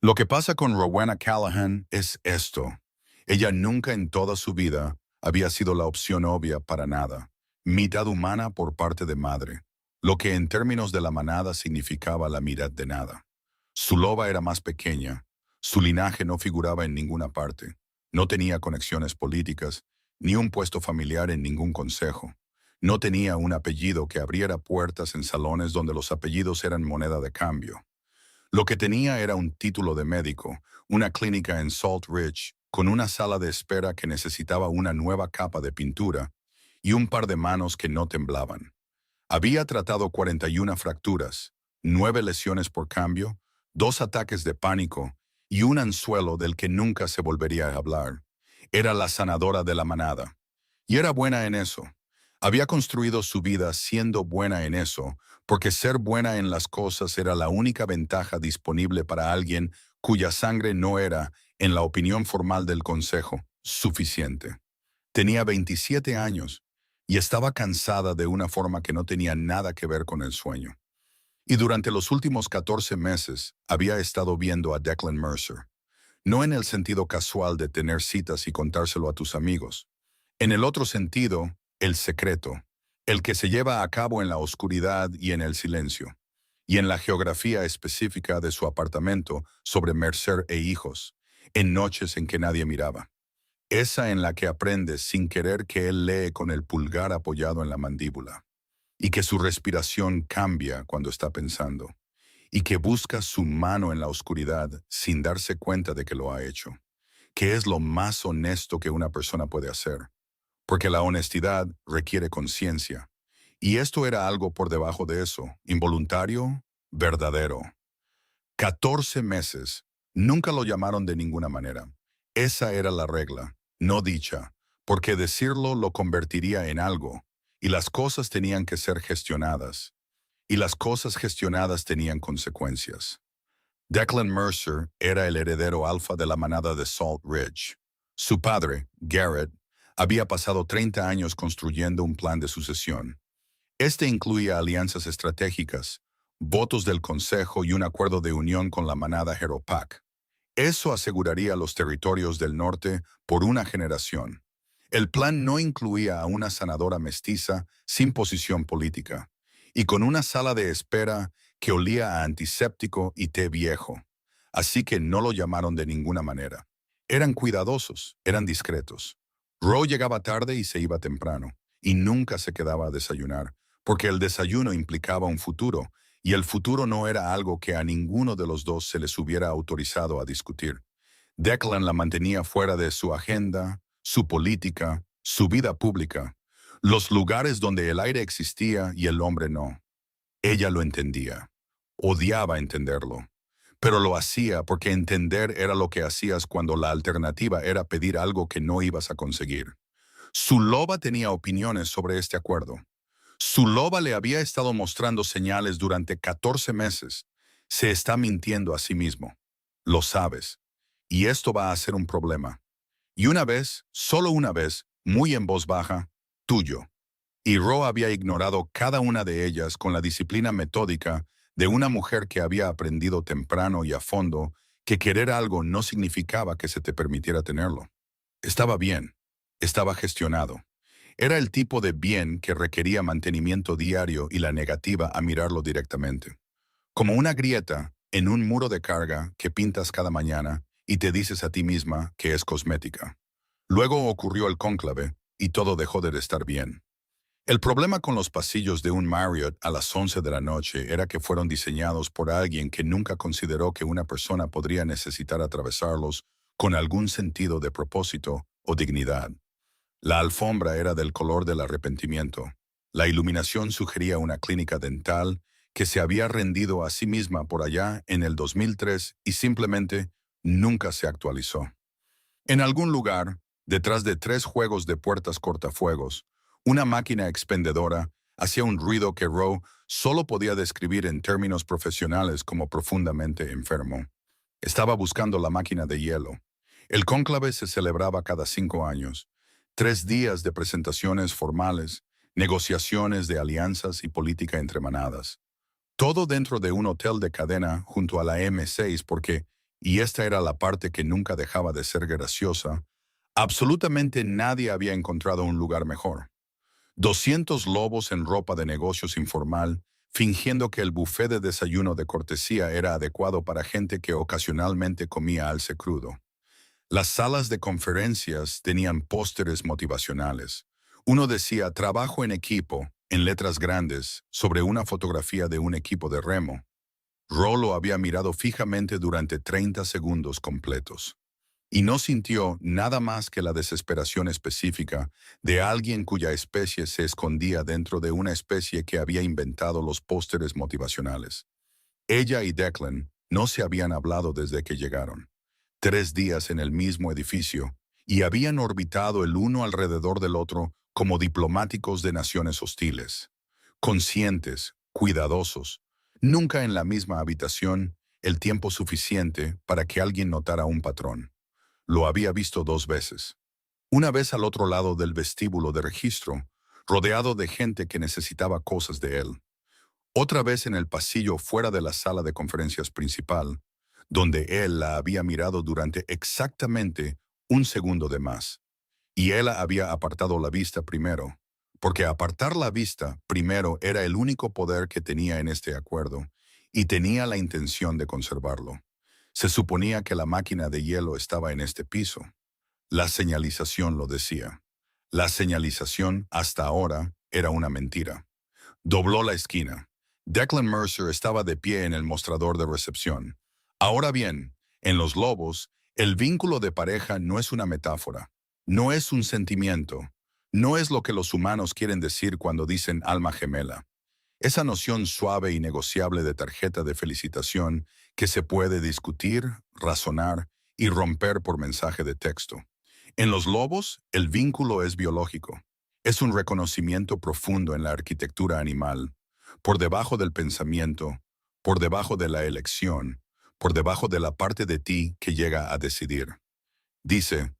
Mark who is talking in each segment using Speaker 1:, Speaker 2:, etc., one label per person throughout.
Speaker 1: Lo que pasa con Rowena Callahan es esto. Ella nunca en toda su vida había sido la opción obvia para nada. Mitad humana por parte de madre, lo que en términos de la manada significaba la mitad de nada. Su loba era más pequeña, su linaje no figuraba en ninguna parte, no tenía conexiones políticas, ni un puesto familiar en ningún consejo. No tenía un apellido que abriera puertas en salones donde los apellidos eran moneda de cambio. Lo que tenía era un título de médico, una clínica en Salt Ridge, con una sala de espera que necesitaba una nueva capa de pintura y un par de manos que no temblaban. Había tratado 41 fracturas, 9 lesiones por cambio, 2 ataques de pánico y un anzuelo del que nunca se volvería a hablar. Era la sanadora de la manada. Y era buena en eso. Había construido su vida siendo buena en eso, porque ser buena en las cosas era la única ventaja disponible para alguien cuya sangre no era, en la opinión formal del consejo, suficiente. Tenía 27 años y estaba cansada de una forma que no tenía nada que ver con el sueño. Y durante los últimos 14 meses había estado viendo a Declan Mercer. No en el sentido casual de tener citas y contárselo a tus amigos. En el otro sentido, el secreto, el que se lleva a cabo en la oscuridad y en el silencio, y en la geografía específica de su apartamento sobre Mercer e hijos, en noches en que nadie miraba. Esa en la que aprendes sin querer que él lee con el pulgar apoyado en la mandíbula, y que su respiración cambia cuando está pensando, y que busca su mano en la oscuridad sin darse cuenta de que lo ha hecho, que es lo más honesto que una persona puede hacer, porque la honestidad requiere conciencia, y esto era algo por debajo de eso, involuntario, verdadero. 14 meses. Nunca lo llamaron de ninguna manera. Esa era la regla, no dicha, porque decirlo lo convertiría en algo, y las cosas tenían que ser gestionadas, y las cosas gestionadas tenían consecuencias. Declan Mercer era el heredero alfa de la manada de Salt Ridge. Su padre, Garrett, había pasado 30 años construyendo un plan de sucesión. Este incluía alianzas estratégicas, votos del Consejo y un acuerdo de unión con la manada Heropac. Eso aseguraría los territorios del norte por una generación. El plan no incluía a una sanadora mestiza sin posición política y con una sala de espera que olía a antiséptico y té viejo. Así que no lo llamaron de ninguna manera. Eran cuidadosos, eran discretos. Roe llegaba tarde y se iba temprano, y nunca se quedaba a desayunar, porque el desayuno implicaba un futuro, y el futuro no era algo que a ninguno de los dos se les hubiera autorizado a discutir. Declan la mantenía fuera de su agenda, su política, su vida pública, los lugares donde el aire existía y el hombre no. Ella lo entendía. Odiaba entenderlo. Pero lo hacía porque entender era lo que hacías cuando la alternativa era pedir algo que no ibas a conseguir. Su loba tenía opiniones sobre este acuerdo. Su loba le había estado mostrando señales durante 14 meses. Se está mintiendo a sí mismo. Lo sabes. Y esto va a ser un problema. Y una vez, solo una vez, muy en voz baja, tuyo. Y Ro había ignorado cada una de ellas con la disciplina metódica de una mujer que había aprendido temprano y a fondo que querer algo no significaba que se te permitiera tenerlo. Estaba bien, estaba gestionado. Era el tipo de bien que requería mantenimiento diario y la negativa a mirarlo directamente. Como una grieta en un muro de carga que pintas cada mañana y te dices a ti misma que es cosmética. Luego ocurrió el cónclave y todo dejó de estar bien. El problema con los pasillos de un Marriott a las 11 de la noche era que fueron diseñados por alguien que nunca consideró que una persona podría necesitar atravesarlos con algún sentido de propósito o dignidad. La alfombra era del color del arrepentimiento. La iluminación sugería una clínica dental que se había rendido a sí misma por allá en el 2003 y simplemente nunca se actualizó. En algún lugar, detrás de 3 juegos de puertas cortafuegos, una máquina expendedora hacía un ruido que Roe solo podía describir en términos profesionales como profundamente enfermo. Estaba buscando la máquina de hielo. El cónclave se celebraba cada 5 años. 3 días de presentaciones formales, negociaciones de alianzas y política entre manadas. Todo dentro de un hotel de cadena junto a la M6 porque y esta era la parte que nunca dejaba de ser graciosa, absolutamente nadie había encontrado un lugar mejor. 200 lobos en ropa de negocios informal, fingiendo que el buffet de desayuno de cortesía era adecuado para gente que ocasionalmente comía alce crudo. Las salas de conferencias tenían pósteres motivacionales. Uno decía "Trabajo en equipo", en letras grandes, sobre una fotografía de un equipo de remo. Ro lo había mirado fijamente durante 30 segundos completos y no sintió nada más que la desesperación específica de alguien cuya especie se escondía dentro de una especie que había inventado los pósteres motivacionales. Ella y Declan no se habían hablado desde que llegaron. 3 días en el mismo edificio, y habían orbitado el uno alrededor del otro como diplomáticos de naciones hostiles. Conscientes, cuidadosos, nunca en la misma habitación, el tiempo suficiente para que alguien notara un patrón. Lo había visto 2 veces. Una vez al otro lado del vestíbulo de registro, rodeado de gente que necesitaba cosas de él. Otra vez en el pasillo fuera de la sala de conferencias principal, donde él la había mirado durante exactamente un segundo de más. Y él había apartado la vista primero, porque apartar la vista primero era el único poder que tenía en este acuerdo, y tenía la intención de conservarlo. Se suponía que la máquina de hielo estaba en este piso. La señalización lo decía. La señalización, hasta ahora, era una mentira. Dobló la esquina. Declan Mercer estaba de pie en el mostrador de recepción. Ahora bien, en Los Lobos, el vínculo de pareja no es una metáfora, no es un sentimiento, no es lo que los humanos quieren decir cuando dicen alma gemela. Esa noción suave y negociable de tarjeta de felicitación que se puede discutir, razonar y romper por mensaje de texto. En Los Lobos, el vínculo es biológico. Es un reconocimiento profundo en la arquitectura animal, por debajo del pensamiento, por debajo de la elección, por debajo de la parte de ti que llega a decidir. Dice,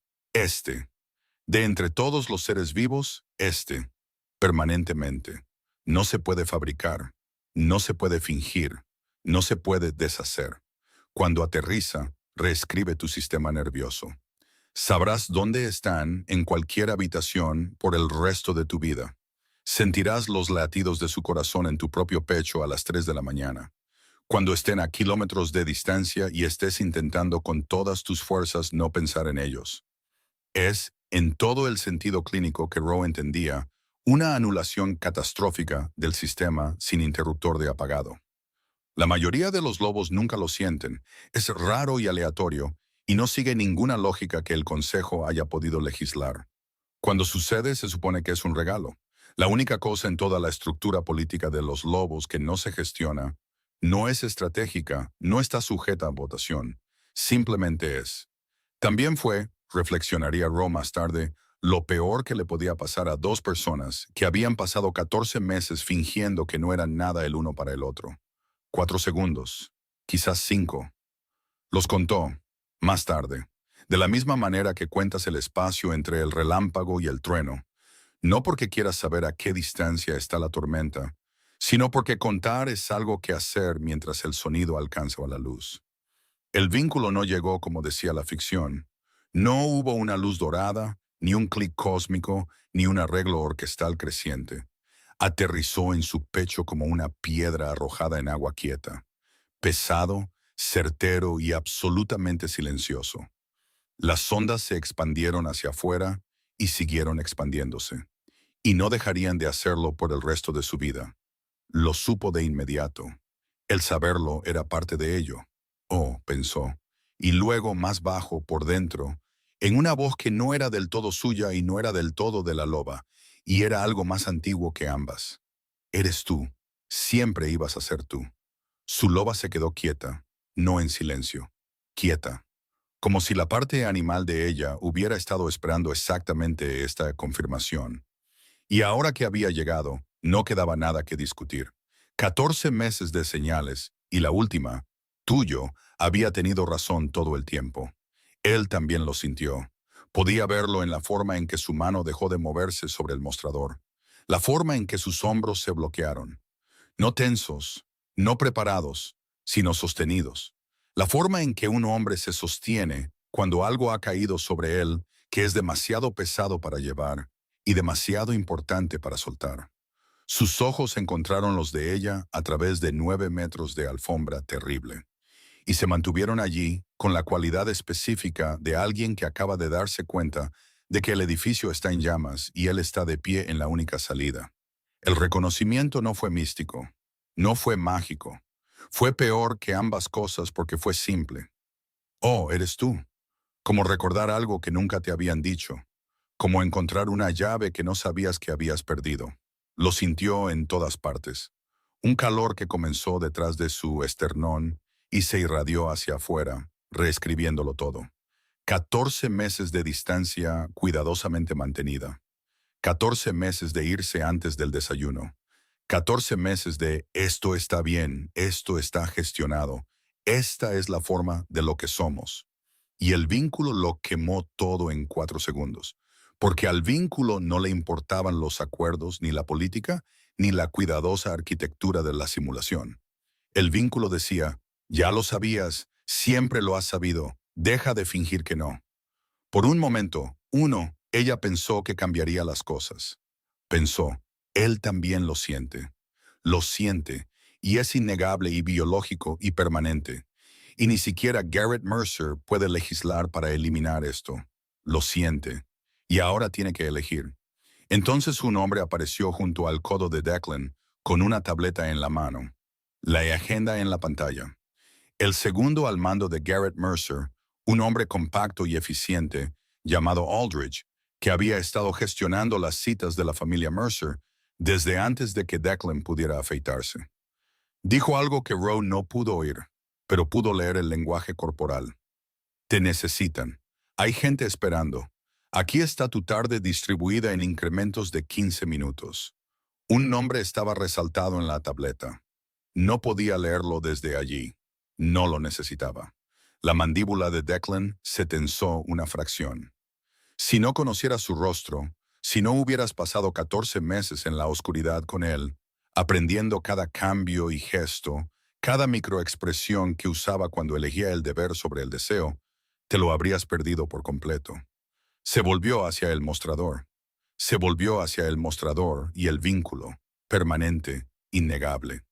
Speaker 1: de entre todos los seres vivos, permanentemente. No se puede fabricar, no se puede fingir, no se puede deshacer. Cuando aterriza, reescribe tu sistema nervioso. Sabrás dónde están en cualquier habitación por el resto de tu vida. Sentirás los latidos de su corazón en tu propio pecho a las 3 de la mañana. Cuando estén a kilómetros de distancia y estés intentando con todas tus fuerzas no pensar en ellos. Es, en todo el sentido clínico que Rowe entendía, una anulación catastrófica del sistema sin interruptor de apagado. La mayoría de los lobos nunca lo sienten, es raro y aleatorio, y no sigue ninguna lógica que el Consejo haya podido legislar. Cuando sucede, se supone que es un regalo. La única cosa en toda la estructura política de los lobos que no se gestiona, no es estratégica, no está sujeta a votación, simplemente es. También fue, reflexionaría Rowe más tarde, lo peor que le podía pasar a 2 personas que habían pasado 14 meses fingiendo que no eran nada el uno para el otro. 4 segundos, quizás 5. Los contó, más tarde, de la misma manera que cuentas el espacio entre el relámpago y el trueno, no porque quieras saber a qué distancia está la tormenta, sino porque contar es algo que hacer mientras el sonido alcanza a la luz. El vínculo no llegó como decía la ficción. No hubo una luz dorada, ni un clic cósmico, ni un arreglo orquestal creciente. Aterrizó en su pecho como una piedra arrojada en agua quieta, pesado, certero y absolutamente silencioso. Las ondas se expandieron hacia afuera y siguieron expandiéndose, y no dejarían de hacerlo por el resto de su vida. Lo supo de inmediato. El saberlo era parte de ello. Oh, pensó, y luego más bajo, por dentro, en una voz que no era del todo suya y no era del todo de la loba, y era algo más antiguo que ambas. Eres tú, siempre ibas a ser tú. Su loba se quedó quieta, no en silencio, quieta, como si la parte animal de ella hubiera estado esperando exactamente esta confirmación. Y ahora que había llegado, no quedaba nada que discutir. 14 meses de señales, y la última, tuyo, había tenido razón todo el tiempo. Él también lo sintió. Podía verlo en la forma en que su mano dejó de moverse sobre el mostrador, la forma en que sus hombros se bloquearon. No tensos, no preparados, sino sostenidos. La forma en que un hombre se sostiene cuando algo ha caído sobre él que es demasiado pesado para llevar y demasiado importante para soltar. Sus ojos encontraron los de ella a través de 9 metros de alfombra terrible y se mantuvieron allí con la cualidad específica de alguien que acaba de darse cuenta de que el edificio está en llamas y él está de pie en la única salida. El reconocimiento no fue místico, no fue mágico, fue peor que ambas cosas porque fue simple. Oh, eres tú. Como recordar algo que nunca te habían dicho, como encontrar una llave que no sabías que habías perdido. Lo sintió en todas partes. Un calor que comenzó detrás de su esternón y se irradió hacia afuera, reescribiéndolo todo. 14 meses de distancia cuidadosamente mantenida. 14 meses de irse antes del desayuno. 14 meses de esto está bien, esto está gestionado. Esta es la forma de lo que somos. Y el vínculo lo quemó todo en 4 segundos. Porque al vínculo no le importaban los acuerdos, ni la política, ni la cuidadosa arquitectura de la simulación. El vínculo decía, ya lo sabías, siempre lo has sabido, deja de fingir que no. Por un momento, ella pensó que cambiaría las cosas. Pensó, él también lo siente, y es innegable y biológico y permanente. Y ni siquiera Garrett Mercer puede legislar para eliminar esto. Lo siente, y ahora tiene que elegir. Entonces un hombre apareció junto al codo de Declan, con una tableta en la mano, la agenda en la pantalla. El segundo al mando de Garrett Mercer, un hombre compacto y eficiente, llamado Aldridge, que había estado gestionando las citas de la familia Mercer desde antes de que Declan pudiera afeitarse. Dijo algo que Rowe no pudo oír, pero pudo leer el lenguaje corporal. Te necesitan. Hay gente esperando. Aquí está tu tarde distribuida en incrementos de 15 minutos. Un nombre estaba resaltado en la tableta. No podía leerlo desde allí. No lo necesitaba. La mandíbula de Declan se tensó una fracción. Si no conocieras su rostro, si no hubieras pasado 14 meses en la oscuridad con él, aprendiendo cada cambio y gesto, cada microexpresión que usaba cuando elegía el deber sobre el deseo, te lo habrías perdido por completo. Se volvió hacia el mostrador. Se volvió hacia el mostrador y el vínculo, permanente, innegable.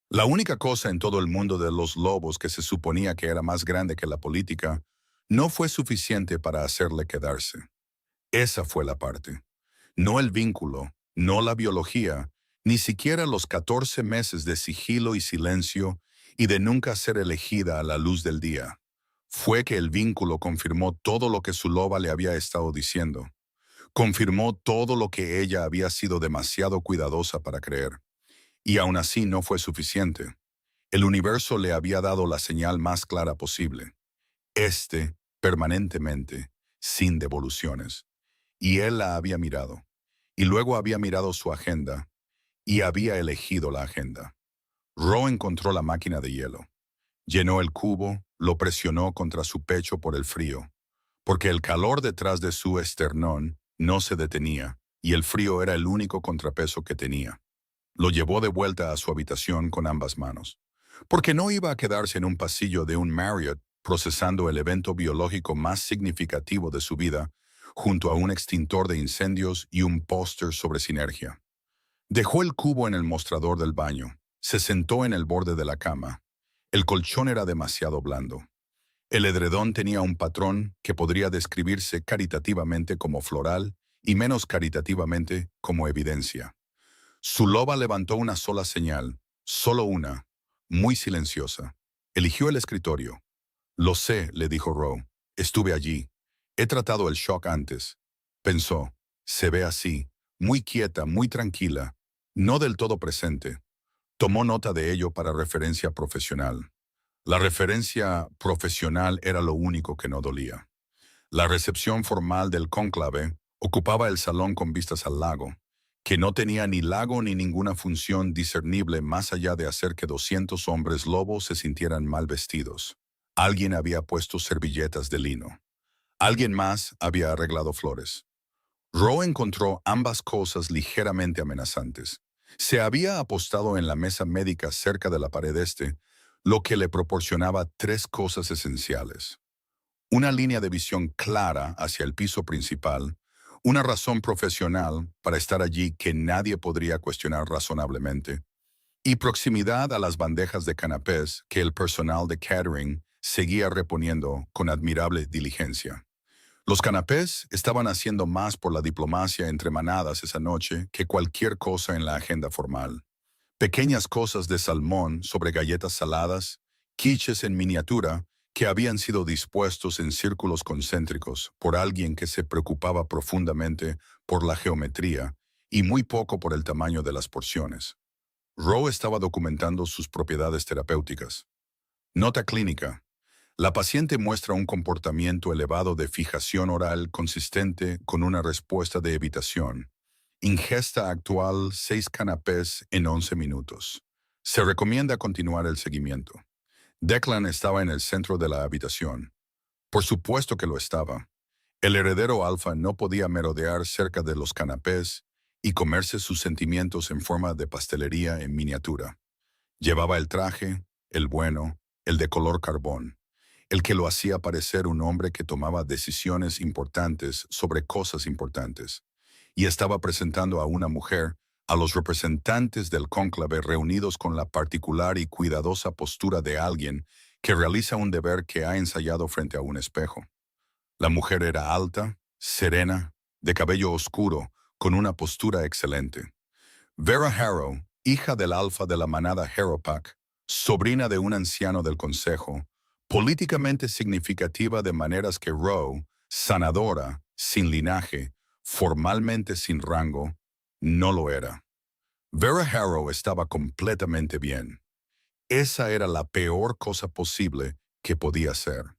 Speaker 1: La única cosa en todo el mundo de los lobos que se suponía que era más grande que la política, no fue suficiente para hacerle quedarse. Esa fue la parte. No el vínculo, no la biología, ni siquiera los 14 meses de sigilo y silencio y de nunca ser elegida a la luz del día. Fue que el vínculo confirmó todo lo que su loba le había estado diciendo. Confirmó todo lo que ella había sido demasiado cuidadosa para creer. Y aún así no fue suficiente. El universo le había dado la señal más clara posible. Permanentemente, sin devoluciones. Y él la había mirado. Y luego había mirado su agenda. Y había elegido la agenda. Rowe encontró la máquina de hielo. Llenó el cubo, lo presionó contra su pecho por el frío. Porque el calor detrás de su esternón no se detenía, y el frío era el único contrapeso que tenía. Lo llevó de vuelta a su habitación con ambas manos. Porque no iba a quedarse en un pasillo de un Marriott procesando el evento biológico más significativo de su vida, junto a un extintor de incendios y un póster sobre sinergia. Dejó el cubo en el mostrador del baño. Se sentó en el borde de la cama. El colchón era demasiado blando. El edredón tenía un patrón que podría describirse caritativamente como floral y menos caritativamente como evidencia. Su loba levantó una sola señal, solo una, muy silenciosa. Eligió el escritorio. Lo sé, le dijo Rowe. Estuve allí. He tratado el shock antes. Pensó, se ve así, muy quieta, muy tranquila, no del todo presente. Tomó nota de ello para referencia profesional. La referencia profesional era lo único que no dolía. La recepción formal del cónclave ocupaba el salón con vistas al lago, que no tenía ni lago ni ninguna función discernible más allá de hacer que 200 hombres lobos se sintieran mal vestidos. Alguien había puesto servilletas de lino. Alguien más había arreglado flores. Rowe encontró ambas cosas ligeramente amenazantes. Se había apostado en la mesa médica cerca de la pared este, lo que le proporcionaba tres cosas esenciales: una línea de visión clara hacia el piso principal, una razón profesional para estar allí que nadie podría cuestionar razonablemente, y proximidad a las bandejas de canapés que el personal de catering seguía reponiendo con admirable diligencia. Los canapés estaban haciendo más por la diplomacia entre manadas esa noche que cualquier cosa en la agenda formal. Pequeñas cosas de salmón sobre galletas saladas, quiches en miniatura que habían sido dispuestos en círculos concéntricos por alguien que se preocupaba profundamente por la geometría y muy poco por el tamaño de las porciones. Rowe estaba documentando sus propiedades terapéuticas. Nota clínica: la paciente muestra un comportamiento elevado de fijación oral consistente con una respuesta de evitación. Ingesta actual 6 canapés en 11 minutos. Se recomienda continuar el seguimiento. Declan estaba en el centro de la habitación. Por supuesto que lo estaba. El heredero alfa no podía merodear cerca de los canapés y comerse sus sentimientos en forma de pastelería en miniatura. Llevaba el traje, el bueno, el de color carbón, el que lo hacía parecer un hombre que tomaba decisiones importantes sobre cosas importantes, y estaba presentando a una mujer, a los representantes del cónclave reunidos con la particular y cuidadosa postura de alguien que realiza un deber que ha ensayado frente a un espejo. La mujer era alta, serena, de cabello oscuro, con una postura excelente. Vera Harrow, hija del alfa de la manada Harrowpack, sobrina de un anciano del consejo, políticamente significativa de maneras que Rowe, sanadora, sin linaje, formalmente sin rango, no lo era. Vera Harrow estaba completamente bien. Esa era la peor cosa posible que podía ser.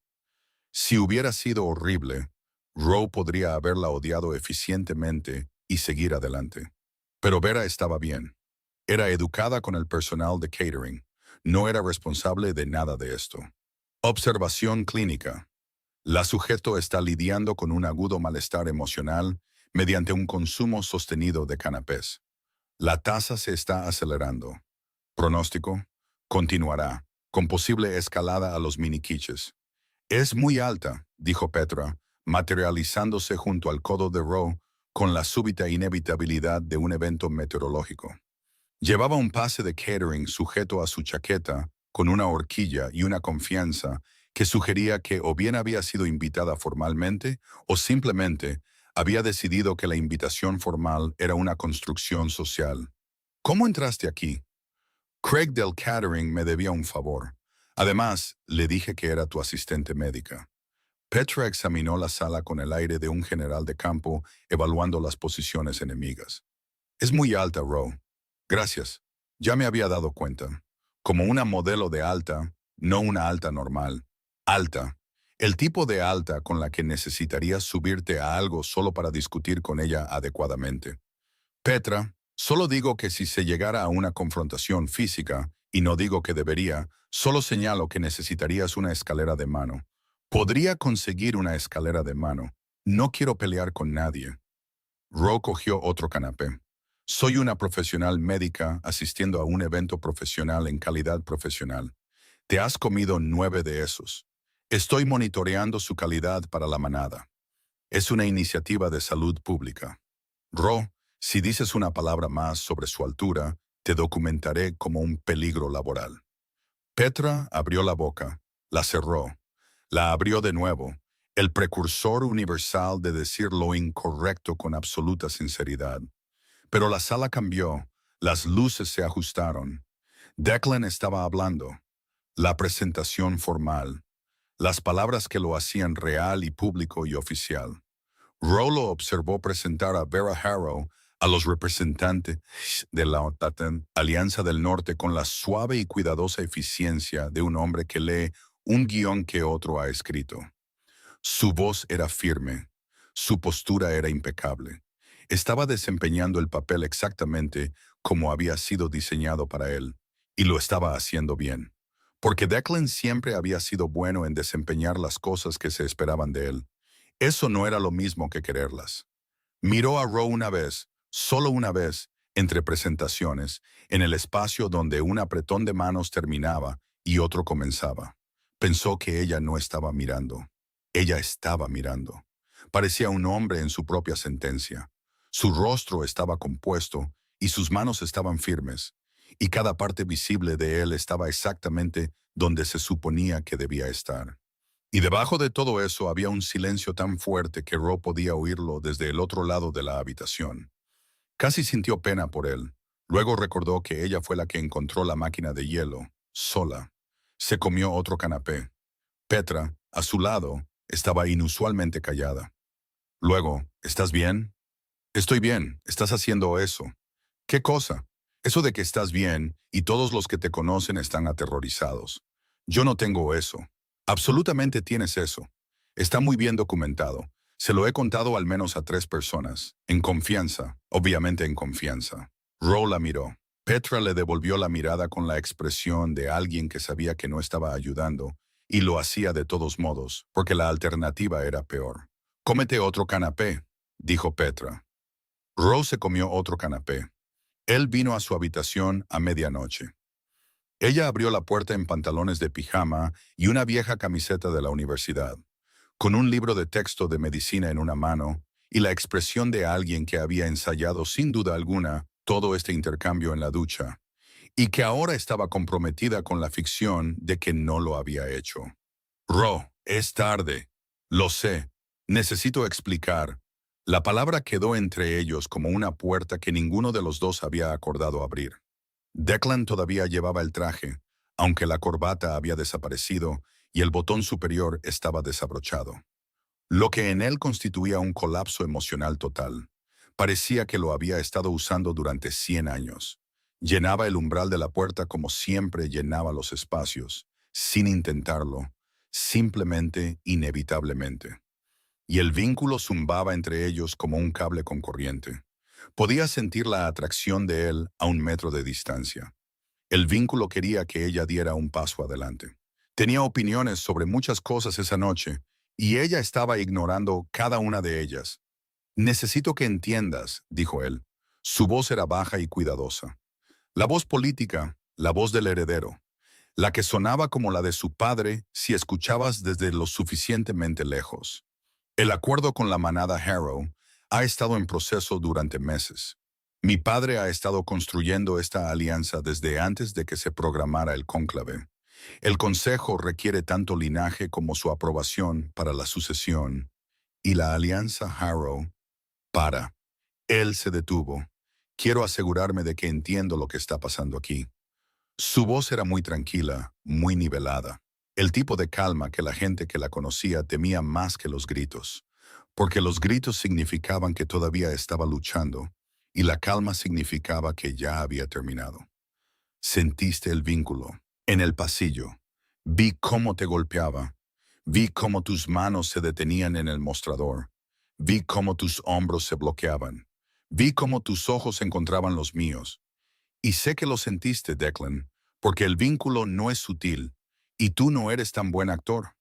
Speaker 1: Si hubiera sido horrible, Rowe podría haberla odiado eficientemente y seguir adelante. Pero Vera estaba bien. Era educada con el personal de catering. No era responsable de nada de esto. Observación clínica. La sujeto está lidiando con un agudo malestar emocional mediante un consumo sostenido de canapés. La tasa se está acelerando. Pronóstico: continuará, con posible escalada a los mini-quiches. Es muy alta, dijo Petra, materializándose junto al codo de Rowe con la súbita inevitabilidad de un evento meteorológico. Llevaba un pase de catering sujeto a su chaqueta, con una horquilla y una confianza que sugería que o bien había sido invitada formalmente o simplemente había decidido que la invitación formal era una construcción social. ¿Cómo entraste aquí? Craig del catering me debía un favor. Además, le dije que era tu asistente médica. Petra examinó la sala con el aire de un general de campo evaluando las posiciones enemigas. Es muy alta, Rowe. Gracias. Ya me había dado cuenta. Como una modelo de alta, no una alta normal. Alta. El tipo de alta con la que necesitarías subirte a algo solo para discutir con ella adecuadamente. Petra, solo digo que si se llegara a una confrontación física, y no digo que debería, solo señalo que necesitarías una escalera de mano. Podría conseguir una escalera de mano. No quiero pelear con nadie. Rowe cogió otro canapé. Soy una profesional médica asistiendo a un evento profesional en calidad profesional. Te has comido 9 de esos. Estoy monitoreando su calidad para la manada. Es una iniciativa de salud pública. Rowe, si dices una palabra más sobre su altura, te documentaré como un peligro laboral. Petra abrió la boca, la cerró, la abrió de nuevo, el precursor universal de decir lo incorrecto con absoluta sinceridad. Pero la sala cambió, las luces se ajustaron. Declan estaba hablando. La presentación formal, las palabras que lo hacían real y público y oficial. Rollo observó presentar a Vera Harrow a los representantes de la OTAN, Alianza del Norte, con la suave y cuidadosa eficiencia de un hombre que lee un guión que otro ha escrito. Su voz era firme, su postura era impecable. Estaba desempeñando el papel exactamente como había sido diseñado para él, y lo estaba haciendo bien, porque Declan siempre había sido bueno en desempeñar las cosas que se esperaban de él. Eso no era lo mismo que quererlas. Miró a Rowe una vez, solo una vez, entre presentaciones, en el espacio donde un apretón de manos terminaba y otro comenzaba. Pensó que ella no estaba mirando. Ella estaba mirando. Parecía un hombre en su propia sentencia. Su rostro estaba compuesto y sus manos estaban firmes, y cada parte visible de él estaba exactamente donde se suponía que debía estar. Y debajo de todo eso había un silencio tan fuerte que Ro podía oírlo desde el otro lado de la habitación. Casi sintió pena por él. Luego recordó que ella fue la que encontró la máquina de hielo, sola. Se comió otro canapé. Petra, a su lado, estaba inusualmente callada. Luego, ¿estás bien? Estoy bien, estás haciendo eso. ¿Qué cosa? Eso de que estás bien y todos los que te conocen están aterrorizados. Yo no tengo eso. Absolutamente tienes eso. Está muy bien documentado. Se lo he contado al menos a 3 personas. En confianza, obviamente en confianza. Ro la miró. Petra le devolvió la mirada con la expresión de alguien que sabía que no estaba ayudando y lo hacía de todos modos, porque la alternativa era peor. Cómete otro canapé, dijo Petra. Ro se comió otro canapé. Él vino a su habitación a medianoche. Ella abrió la puerta en pantalones de pijama y una vieja camiseta de la universidad, con un libro de texto de medicina en una mano y la expresión de alguien que había ensayado sin duda alguna todo este intercambio en la ducha, y que ahora estaba comprometida con la ficción de que no lo había hecho. Ro, es tarde. Lo sé. Necesito explicar. La palabra quedó entre ellos como una puerta que ninguno de los dos había acordado abrir. Declan todavía llevaba el traje, aunque la corbata había desaparecido y el botón superior estaba desabrochado. Lo que en él constituía un colapso emocional total. Parecía que lo había estado usando durante 100 años. Llenaba el umbral de la puerta como siempre llenaba los espacios, sin intentarlo, simplemente, inevitablemente. Y el vínculo zumbaba entre ellos como un cable con corriente. Podía sentir la atracción de él a 1 metro de distancia. El vínculo quería que ella diera un paso adelante. Tenía opiniones sobre muchas cosas esa noche, y ella estaba ignorando cada una de ellas. Necesito que entiendas, dijo él. Su voz era baja y cuidadosa. La voz política, la voz del heredero, la que sonaba como la de su padre si escuchabas desde lo suficientemente lejos. El acuerdo con la manada Harrow ha estado en proceso durante meses. Mi padre ha estado construyendo esta alianza desde antes de que se programara el cónclave. El consejo requiere tanto linaje como su aprobación para la sucesión, y la alianza Harrow para. Él se detuvo. Quiero asegurarme de que entiendo lo que está pasando aquí. Su voz era muy tranquila, muy nivelada. El tipo de calma que la gente que la conocía temía más que los gritos, porque los gritos significaban que todavía estaba luchando, y la calma significaba que ya había terminado. Sentiste el vínculo. En el pasillo. Vi cómo te golpeaba. Vi cómo tus manos se detenían en el mostrador. Vi cómo tus hombros se bloqueaban. Vi cómo tus ojos encontraban los míos. Y sé que lo sentiste, Declan, porque el vínculo no es sutil, y tú no eres tan buen actor.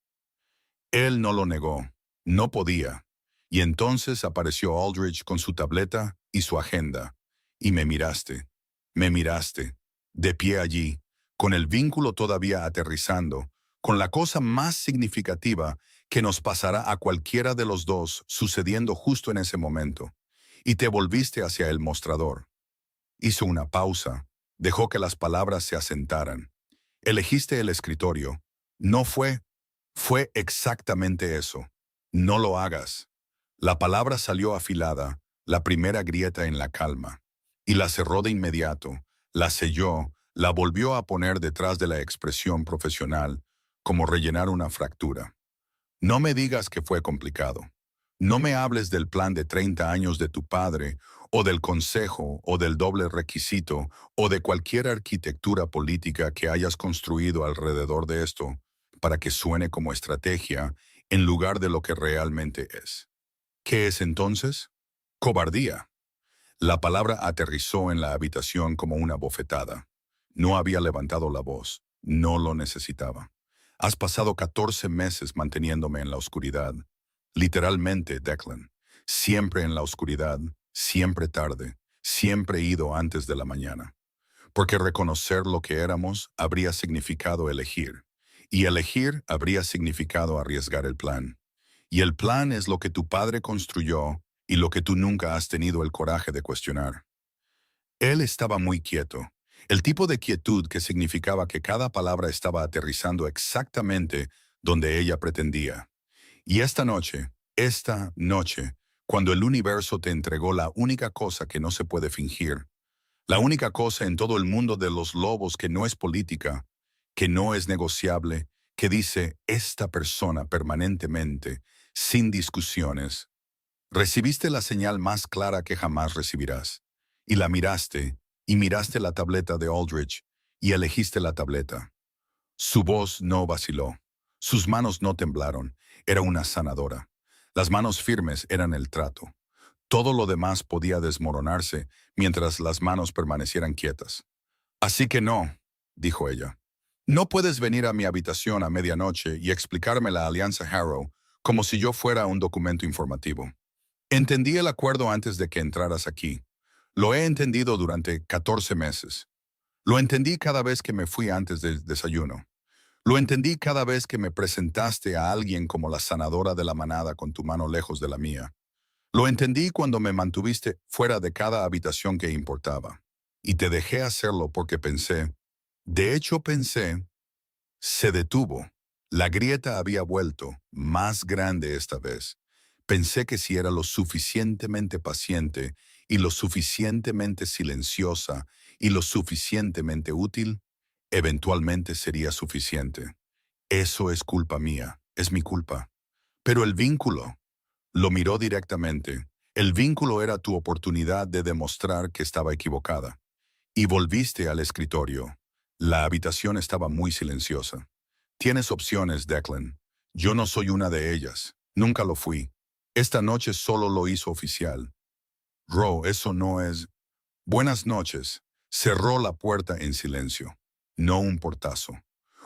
Speaker 1: Él no lo negó. No podía. Y entonces apareció Aldrich con su tableta y su agenda. Y me miraste. Me miraste. De pie allí, con el vínculo todavía aterrizando, con la cosa más significativa que nos pasará a cualquiera de los dos sucediendo justo en ese momento. Y te volviste hacia el mostrador. Hizo una pausa, dejó que las palabras se asentaran. Elegiste el escritorio. No fue exactamente eso. No lo hagas. La palabra salió afilada, la primera grieta en la calma, y la cerró de inmediato, la selló, la volvió a poner detrás de la expresión profesional, como rellenar una fractura. No me digas que fue complicado. No me hables del plan de 30 años de tu padre, o del consejo, o del doble requisito, o de cualquier arquitectura política que hayas construido alrededor de esto, para que suene como estrategia, en lugar de lo que realmente es. ¿Qué es entonces? Cobardía. La palabra aterrizó en la habitación como una bofetada. No había levantado la voz. No lo necesitaba. Has pasado 14 meses manteniéndome en la oscuridad. Literalmente, Declan. Siempre en la oscuridad, siempre tarde, siempre ido antes de la mañana. porque reconocer lo que éramos habría significado elegir, y elegir habría significado arriesgar el plan. Y el plan es lo que tu padre construyó y lo que tú nunca has tenido el coraje de cuestionar. Él estaba muy quieto, el tipo de quietud que significaba que cada palabra estaba aterrizando exactamente donde ella pretendía. Y esta noche, cuando el universo te entregó la única cosa que no se puede fingir, la única cosa en todo el mundo de los lobos que no es política, que no es negociable, que dice esta persona permanentemente, sin discusiones, recibiste la señal más clara que jamás recibirás. Y miraste la tableta de Aldrich, y elegiste la tableta. Su voz no vaciló. Sus manos no temblaron. Era una sanadora. Las manos firmes eran el trato. Todo lo demás podía desmoronarse mientras las manos permanecieran quietas. Así que no, dijo ella. No puedes venir a mi habitación a medianoche y explicarme la alianza Harrow como si yo fuera un documento informativo. Entendí el acuerdo antes de que entraras aquí. Lo he entendido durante 14 meses. Lo entendí cada vez que me fui antes del desayuno. Lo entendí cada vez que me presentaste a alguien como la sanadora de la manada con tu mano lejos de la mía. Lo entendí cuando me mantuviste fuera de cada habitación que importaba. Y te dejé hacerlo porque pensé, se detuvo. La grieta había vuelto, más grande esta vez. Pensé que si era lo suficientemente paciente y lo suficientemente silenciosa y lo suficientemente útil, eventualmente sería suficiente. Eso es culpa mía, es mi culpa. Pero el vínculo, lo miró directamente. El vínculo era tu oportunidad de demostrar que estaba equivocada. Y volviste al escritorio. La habitación estaba muy silenciosa. Tienes opciones, Declan. Yo no soy una de ellas. Nunca lo fui. Esta noche solo lo hizo oficial. Ro, eso no es... Buenas noches. Cerró la puerta en silencio. No un portazo.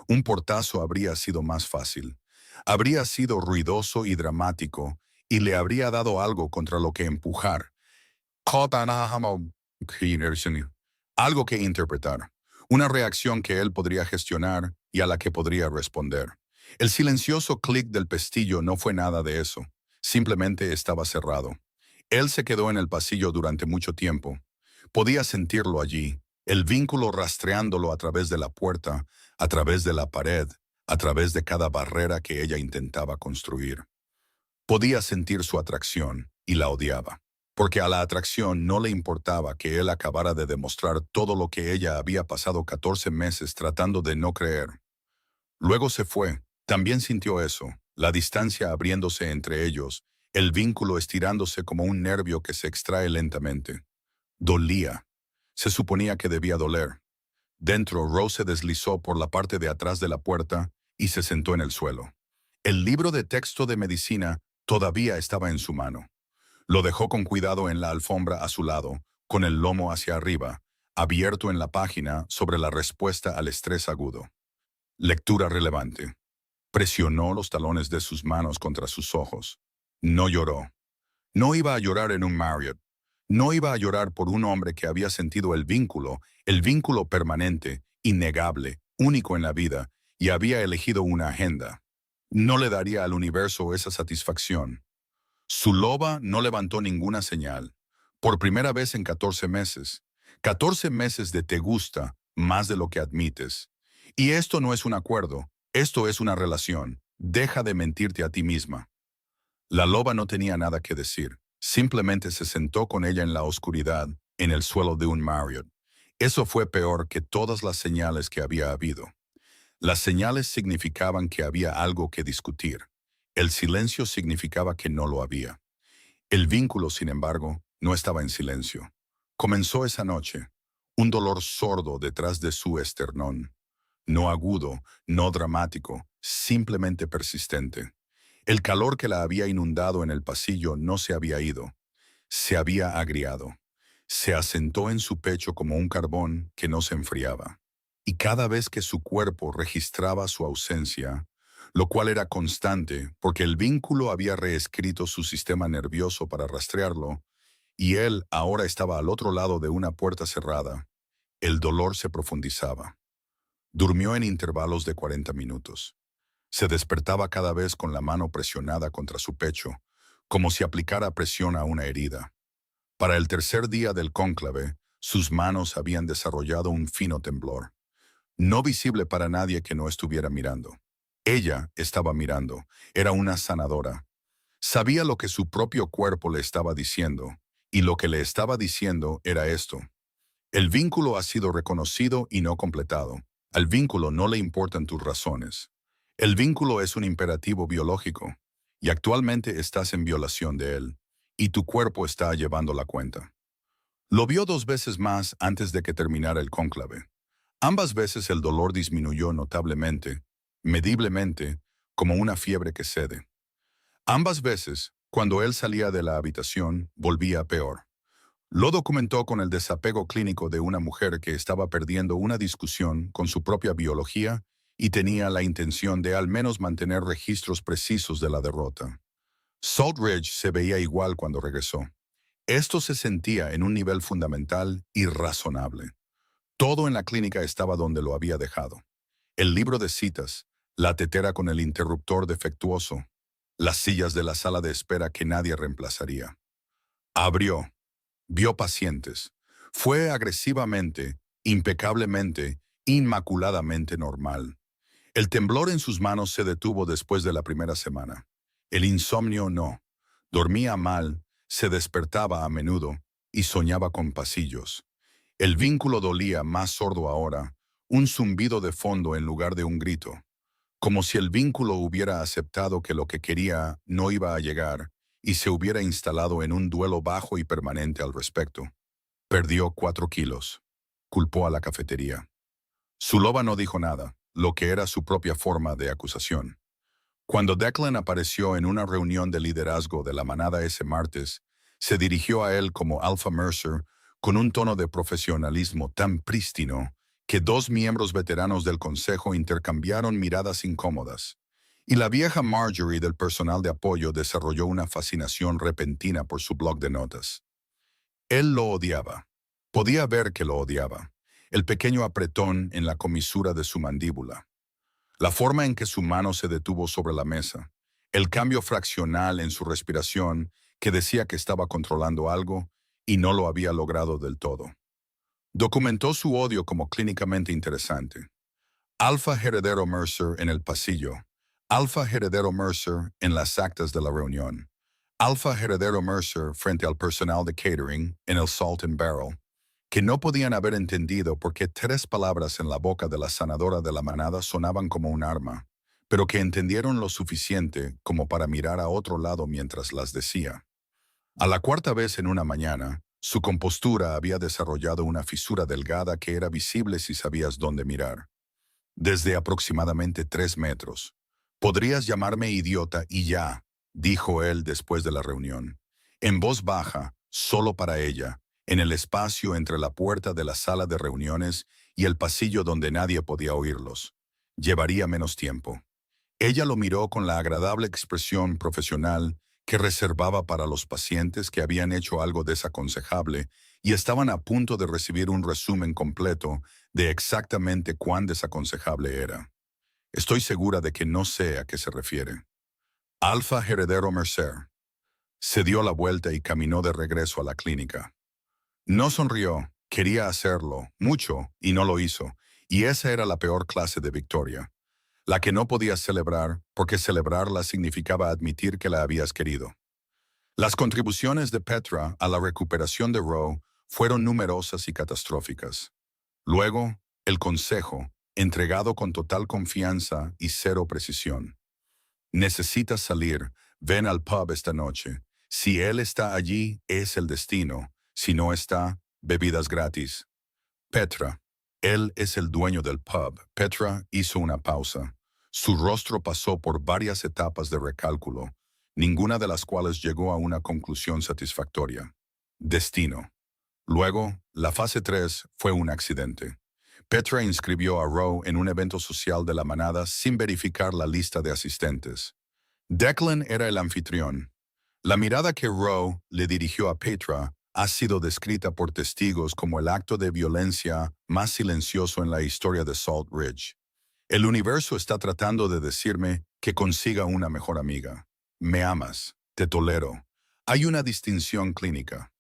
Speaker 1: Un portazo habría sido más fácil. Habría sido ruidoso y dramático, y le habría dado algo contra lo que empujar. Algo que interpretar. Una reacción que él podría gestionar y a la que podría responder. El silencioso clic del pestillo no fue nada de eso. Simplemente estaba cerrado. Él se quedó en el pasillo durante mucho tiempo. Podía sentirlo allí, el vínculo rastreándolo a través de la puerta, a través de la pared, a través de cada barrera que ella intentaba construir. Podía sentir su atracción y la odiaba, porque a la atracción no le importaba que él acabara de demostrar todo lo que ella había pasado 14 meses tratando de no creer. Luego se fue. También sintió eso, la distancia abriéndose entre ellos, el vínculo estirándose como un nervio que se extrae lentamente. Dolía. Se suponía que debía doler. Dentro, Rose se deslizó por la parte de atrás de la puerta y se sentó en el suelo. El libro de texto de medicina todavía estaba en su mano. Lo dejó con cuidado en la alfombra a su lado, con el lomo hacia arriba, abierto en la página sobre la respuesta al estrés agudo. Lectura relevante. Presionó los talones de sus manos contra sus ojos. No lloró. No iba a llorar en un Marriott. No iba a llorar por un hombre que había sentido el vínculo permanente, innegable, único en la vida, y había elegido una agenda. No le daría al universo esa satisfacción. Su loba no levantó ninguna señal. Por primera vez en 14 meses. 14 meses de te gusta más de lo que admites. Y esto no es un acuerdo, esto es una relación. Deja de mentirte a ti misma. La loba no tenía nada que decir. Simplemente se sentó con ella en la oscuridad, en el suelo de un Marriott. Eso fue peor que todas las señales que había habido. Las señales significaban que había algo que discutir. El silencio significaba que no lo había. El vínculo, sin embargo, no estaba en silencio. Comenzó esa noche, un dolor sordo detrás de su esternón. No agudo, no dramático, simplemente persistente. El calor que la había inundado en el pasillo no se había ido. Se había agriado. Se asentó en su pecho como un carbón que no se enfriaba. Y cada vez que su cuerpo registraba su ausencia, lo cual era constante porque el vínculo había reescrito su sistema nervioso para rastrearlo, y él ahora estaba al otro lado de una puerta cerrada, el dolor se profundizaba. Durmió en intervalos de 40 minutos. Se despertaba cada vez con la mano presionada contra su pecho, como si aplicara presión a una herida. Para el tercer día del cónclave, sus manos habían desarrollado un fino temblor, no visible para nadie que no estuviera mirando. Ella estaba mirando, era una sanadora. Sabía lo que su propio cuerpo le estaba diciendo, y lo que le estaba diciendo era esto. El vínculo ha sido reconocido y no completado. Al vínculo no le importan tus razones. El vínculo es un imperativo biológico, y actualmente estás en violación de él, y tu cuerpo está llevando la cuenta. Lo vio 2 veces más antes de que terminara el cónclave. Ambas veces el dolor disminuyó notablemente, mediblemente, como una fiebre que cede. Ambas veces, cuando él salía de la habitación, volvía peor. Lo documentó con el desapego clínico de una mujer que estaba perdiendo una discusión con su propia biología y tenía la intención de al menos mantener registros precisos de la derrota. Salt Ridge se veía igual cuando regresó. Esto se sentía en un nivel fundamental y razonable. Todo en la clínica estaba donde lo había dejado. El libro de citas, la tetera con el interruptor defectuoso, las sillas de la sala de espera que nadie reemplazaría. Abrió. Vio pacientes. Fue agresivamente, impecablemente, inmaculadamente normal. El temblor en sus manos se detuvo después de la primera semana. El insomnio no. Dormía mal, se despertaba a menudo y soñaba con pasillos. El vínculo dolía más sordo ahora, un zumbido de fondo en lugar de un grito, como si el vínculo hubiera aceptado que lo que quería no iba a llegar y se hubiera instalado en un duelo bajo y permanente al respecto. Perdió 4 kilos. Culpó a la cafetería. Zulova no dijo nada, lo que era su propia forma de acusación. Cuando Declan apareció en una reunión de liderazgo de la manada ese martes, se dirigió a él como Alpha Mercer con un tono de profesionalismo tan prístino que 2 miembros veteranos del consejo intercambiaron miradas incómodas, y la vieja Marjorie del personal de apoyo desarrolló una fascinación repentina por su blog de notas. Él lo odiaba. Podía ver que lo odiaba. El pequeño apretón en la comisura de su mandíbula. La forma en que su mano se detuvo sobre la mesa. El cambio fraccional en su respiración que decía que estaba controlando algo y no lo había logrado del todo. Documentó su odio como clínicamente interesante. Alpha Heredero Mercer en el pasillo. Alpha Heredero Mercer en las actas de la reunión. Alpha Heredero Mercer frente al personal de catering en el Salt and Barrel, que no podían haber entendido por qué 3 palabras en la boca de la sanadora de la manada sonaban como un arma, pero que entendieron lo suficiente como para mirar a otro lado mientras las decía. A la 4ª vez en una mañana, su compostura había desarrollado una fisura delgada que era visible si sabías dónde mirar. Desde aproximadamente 3 metros. «Podrías llamarme idiota y ya», dijo él después de la reunión, en voz baja, solo para ella, en el espacio entre la puerta de la sala de reuniones y el pasillo donde nadie podía oírlos. Llevaría menos tiempo. Ella lo miró con la agradable expresión profesional que reservaba para los pacientes que habían hecho algo desaconsejable y estaban a punto de recibir un resumen completo de exactamente cuán desaconsejable era. Estoy segura de que no sé a qué se refiere. Alpha Heredero Mercer. Se dio la vuelta y caminó de regreso a la clínica. No sonrió, quería hacerlo, mucho, y no lo hizo, y esa era la peor clase de victoria. La que no podías celebrar, porque celebrarla significaba admitir que la habías querido. Las contribuciones de Petra a la recuperación de Roe fueron numerosas y catastróficas. Luego, el consejo, entregado con total confianza y cero precisión. Necesitas salir, ven al pub esta noche. Si él está allí, es el destino. Si no está, bebidas gratis. Petra. Él es el dueño del pub. Petra hizo una pausa. Su rostro pasó por varias etapas de recálculo, ninguna de las cuales llegó a una conclusión satisfactoria. Destino. Luego, la fase 3 fue un accidente. Petra inscribió a Roe en un evento social de la manada sin verificar la lista de asistentes. Declan era el anfitrión. La mirada que Roe le dirigió a Petra ha sido descrita por testigos como el acto de violencia más silencioso en la historia de Salt Ridge. El universo está tratando de decirme que consiga una mejor amiga. Me amas, te tolero. Hay una distinción clínica.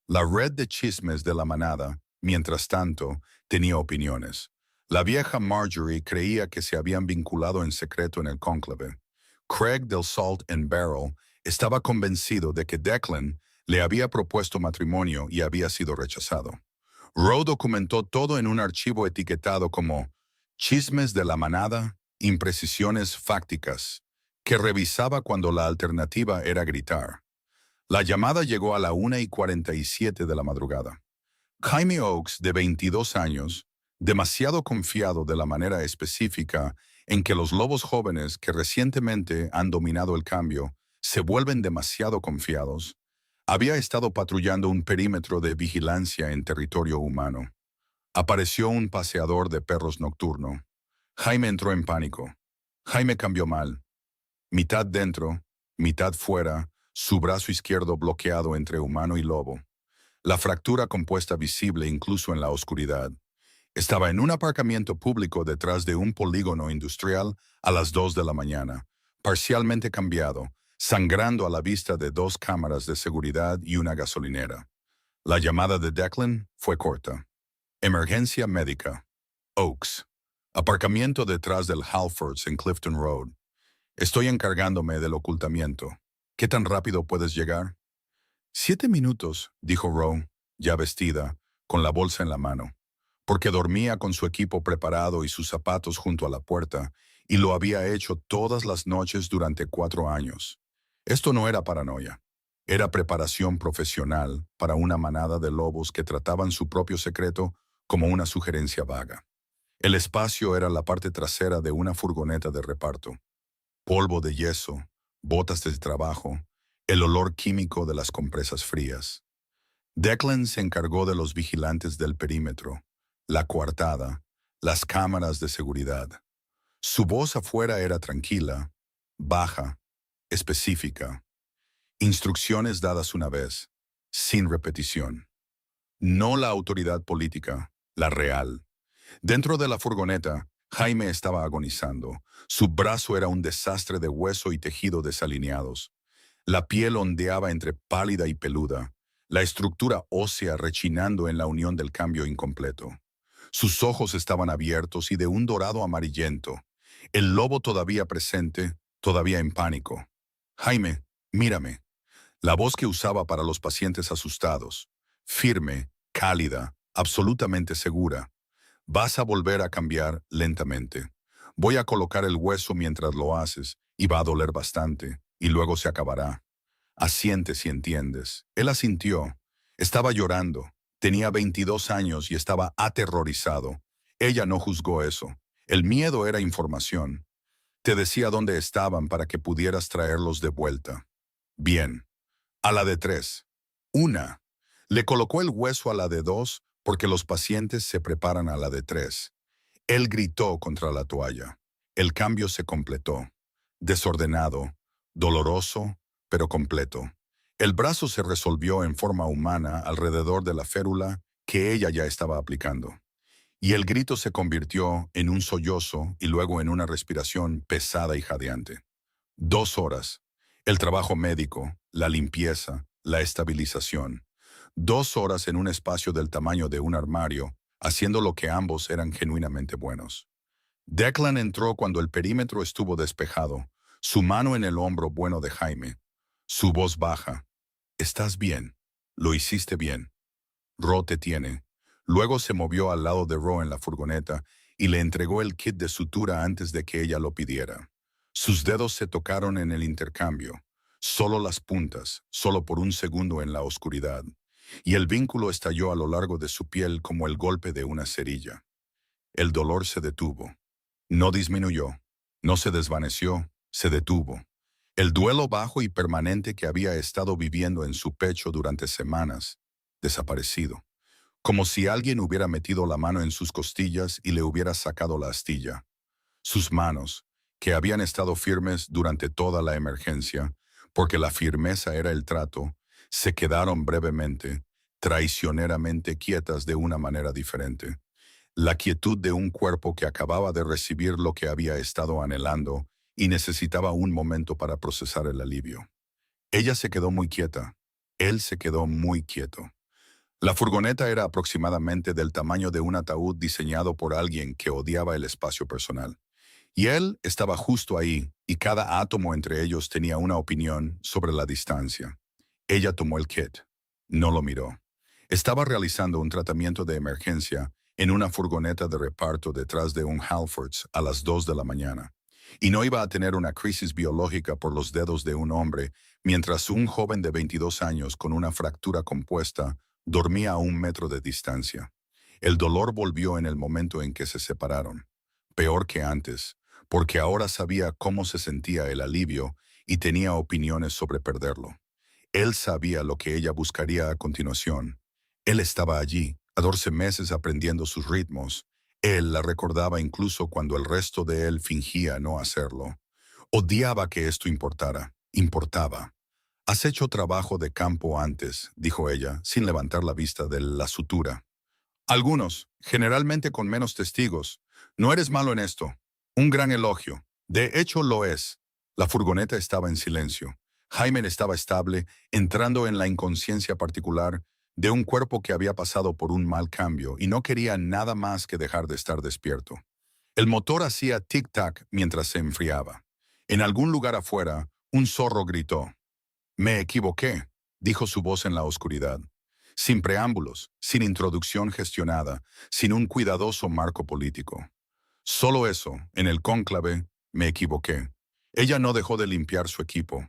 Speaker 1: La red de chismes de la manada, mientras tanto, tenía opiniones. La vieja Marjorie creía que se habían vinculado en secreto en el cónclave. Craig del Salt and Barrel estaba convencido de que Declan le había propuesto matrimonio y había sido rechazado. Rowe documentó todo en un archivo etiquetado como Chismes de la manada, imprecisiones fácticas, que revisaba cuando la alternativa era gritar. La llamada llegó a la 1:47 de la madrugada. Jaime Oakes, de 22 años, demasiado confiado de la manera específica en que los lobos jóvenes que recientemente han dominado el cambio se vuelven demasiado confiados, había estado patrullando un perímetro de vigilancia en territorio humano. Apareció un paseador de perros nocturno. Jaime entró en pánico. Jaime cambió mal. Mitad dentro, mitad fuera, su brazo izquierdo bloqueado entre humano y lobo. La fractura compuesta visible incluso en la oscuridad. Estaba en un aparcamiento público detrás de un polígono industrial a las 2 de la mañana, parcialmente cambiado, sangrando a la vista de 2 cámaras de seguridad y una gasolinera. La llamada de Declan fue corta. Emergencia médica. Oaks. Aparcamiento detrás del Halfords en Clifton Road. Estoy encargándome del ocultamiento. ¿Qué tan rápido puedes llegar? 7 minutos, dijo Rowe, ya vestida, con la bolsa en la mano, porque dormía con su equipo preparado y sus zapatos junto a la puerta, y lo había hecho todas las noches durante 4 años. Esto no era paranoia. Era preparación profesional para una manada de lobos que trataban su propio secreto como una sugerencia vaga. El espacio era la parte trasera de una furgoneta de reparto. Polvo de yeso, botas de trabajo, el olor químico de las compresas frías. Declan se encargó de los vigilantes del perímetro, la coartada, las cámaras de seguridad. Su voz afuera era tranquila, baja, específica. Instrucciones dadas una vez, sin repetición. No la autoridad política, la real. Dentro de la furgoneta, Jaime estaba agonizando. Su brazo era un desastre de hueso y tejido desalineados. La piel ondeaba entre pálida y peluda, la estructura ósea rechinando en la unión del cambio incompleto. Sus ojos estaban abiertos y de un dorado amarillento. El lobo todavía presente, todavía en pánico. Jaime, mírame. La voz que usaba para los pacientes asustados. Firme, cálida, absolutamente segura. Vas a volver a cambiar lentamente. Voy a colocar el hueso mientras lo haces y va a doler bastante, y luego se acabará. Asiente si entiendes. Él asintió. Estaba llorando. Tenía 22 años y estaba aterrorizado. Ella no juzgó eso. El miedo era información. Te decía dónde estaban para que pudieras traerlos de vuelta. Bien. A la de 3. 1. Le colocó el hueso a la de 2 porque los pacientes se preparan a la de 3. Él gritó contra la toalla. El cambio se completó. Desordenado, doloroso, pero completo. El brazo se resolvió en forma humana alrededor de la férula que ella ya estaba aplicando. Y el grito se convirtió en un sollozo y luego en una respiración pesada y jadeante. 2 horas. El trabajo médico, la limpieza, la estabilización. 2 horas en un espacio del tamaño de un armario, haciendo lo que ambos eran genuinamente buenos. Declan entró cuando el perímetro estuvo despejado, su mano en el hombro bueno de Jaime. Su voz baja. «Estás bien. Lo hiciste bien. Ro te tiene». Luego se movió al lado de Ro en la furgoneta y le entregó el kit de sutura antes de que ella lo pidiera. Sus dedos se tocaron en el intercambio, solo las puntas, solo por un segundo en la oscuridad, y el vínculo estalló a lo largo de su piel como el golpe de una cerilla. El dolor se detuvo. No disminuyó, no se desvaneció, se detuvo. El duelo bajo y permanente que había estado viviendo en su pecho durante semanas, desaparecido. Como si alguien hubiera metido la mano en sus costillas y le hubiera sacado la astilla. Sus manos, que habían estado firmes durante toda la emergencia, porque la firmeza era el trato, se quedaron brevemente, traicioneramente quietas de una manera diferente. La quietud de un cuerpo que acababa de recibir lo que había estado anhelando y necesitaba un momento para procesar el alivio. Ella se quedó muy quieta. Él se quedó muy quieto. La furgoneta era aproximadamente del tamaño de un ataúd diseñado por alguien que odiaba el espacio personal. Y él estaba justo ahí, y cada átomo entre ellos tenía una opinión sobre la distancia. Ella tomó el kit. No lo miró. Estaba realizando un tratamiento de emergencia en una furgoneta de reparto detrás de un Halfords a las 2 de la mañana. Y no iba a tener una crisis biológica por los dedos de un hombre, mientras un joven de 22 años con una fractura compuesta dormía a 1 metro de distancia. El dolor volvió en el momento en que se separaron. Peor que antes, porque ahora sabía cómo se sentía el alivio y tenía opiniones sobre perderlo. Él sabía lo que ella buscaría a continuación. Él estaba allí, a 12 meses aprendiendo sus ritmos. Él la recordaba incluso cuando el resto de él fingía no hacerlo. Odiaba que esto importara. Importaba. «Has hecho trabajo de campo antes», dijo ella, sin levantar la vista de la sutura. «Algunos, generalmente con menos testigos. No eres malo en esto. Un gran elogio. De hecho, lo es». La furgoneta estaba en silencio. Jaime estaba estable, entrando en la inconsciencia particular de un cuerpo que había pasado por un mal cambio y no quería nada más que dejar de estar despierto. El motor hacía tic-tac mientras se enfriaba. En algún lugar afuera, un zorro gritó. «Me equivoqué», dijo su voz en la oscuridad. Sin preámbulos, sin introducción gestionada, sin un cuidadoso marco político. Solo eso, en el cónclave, me equivoqué. Ella no dejó de limpiar su equipo.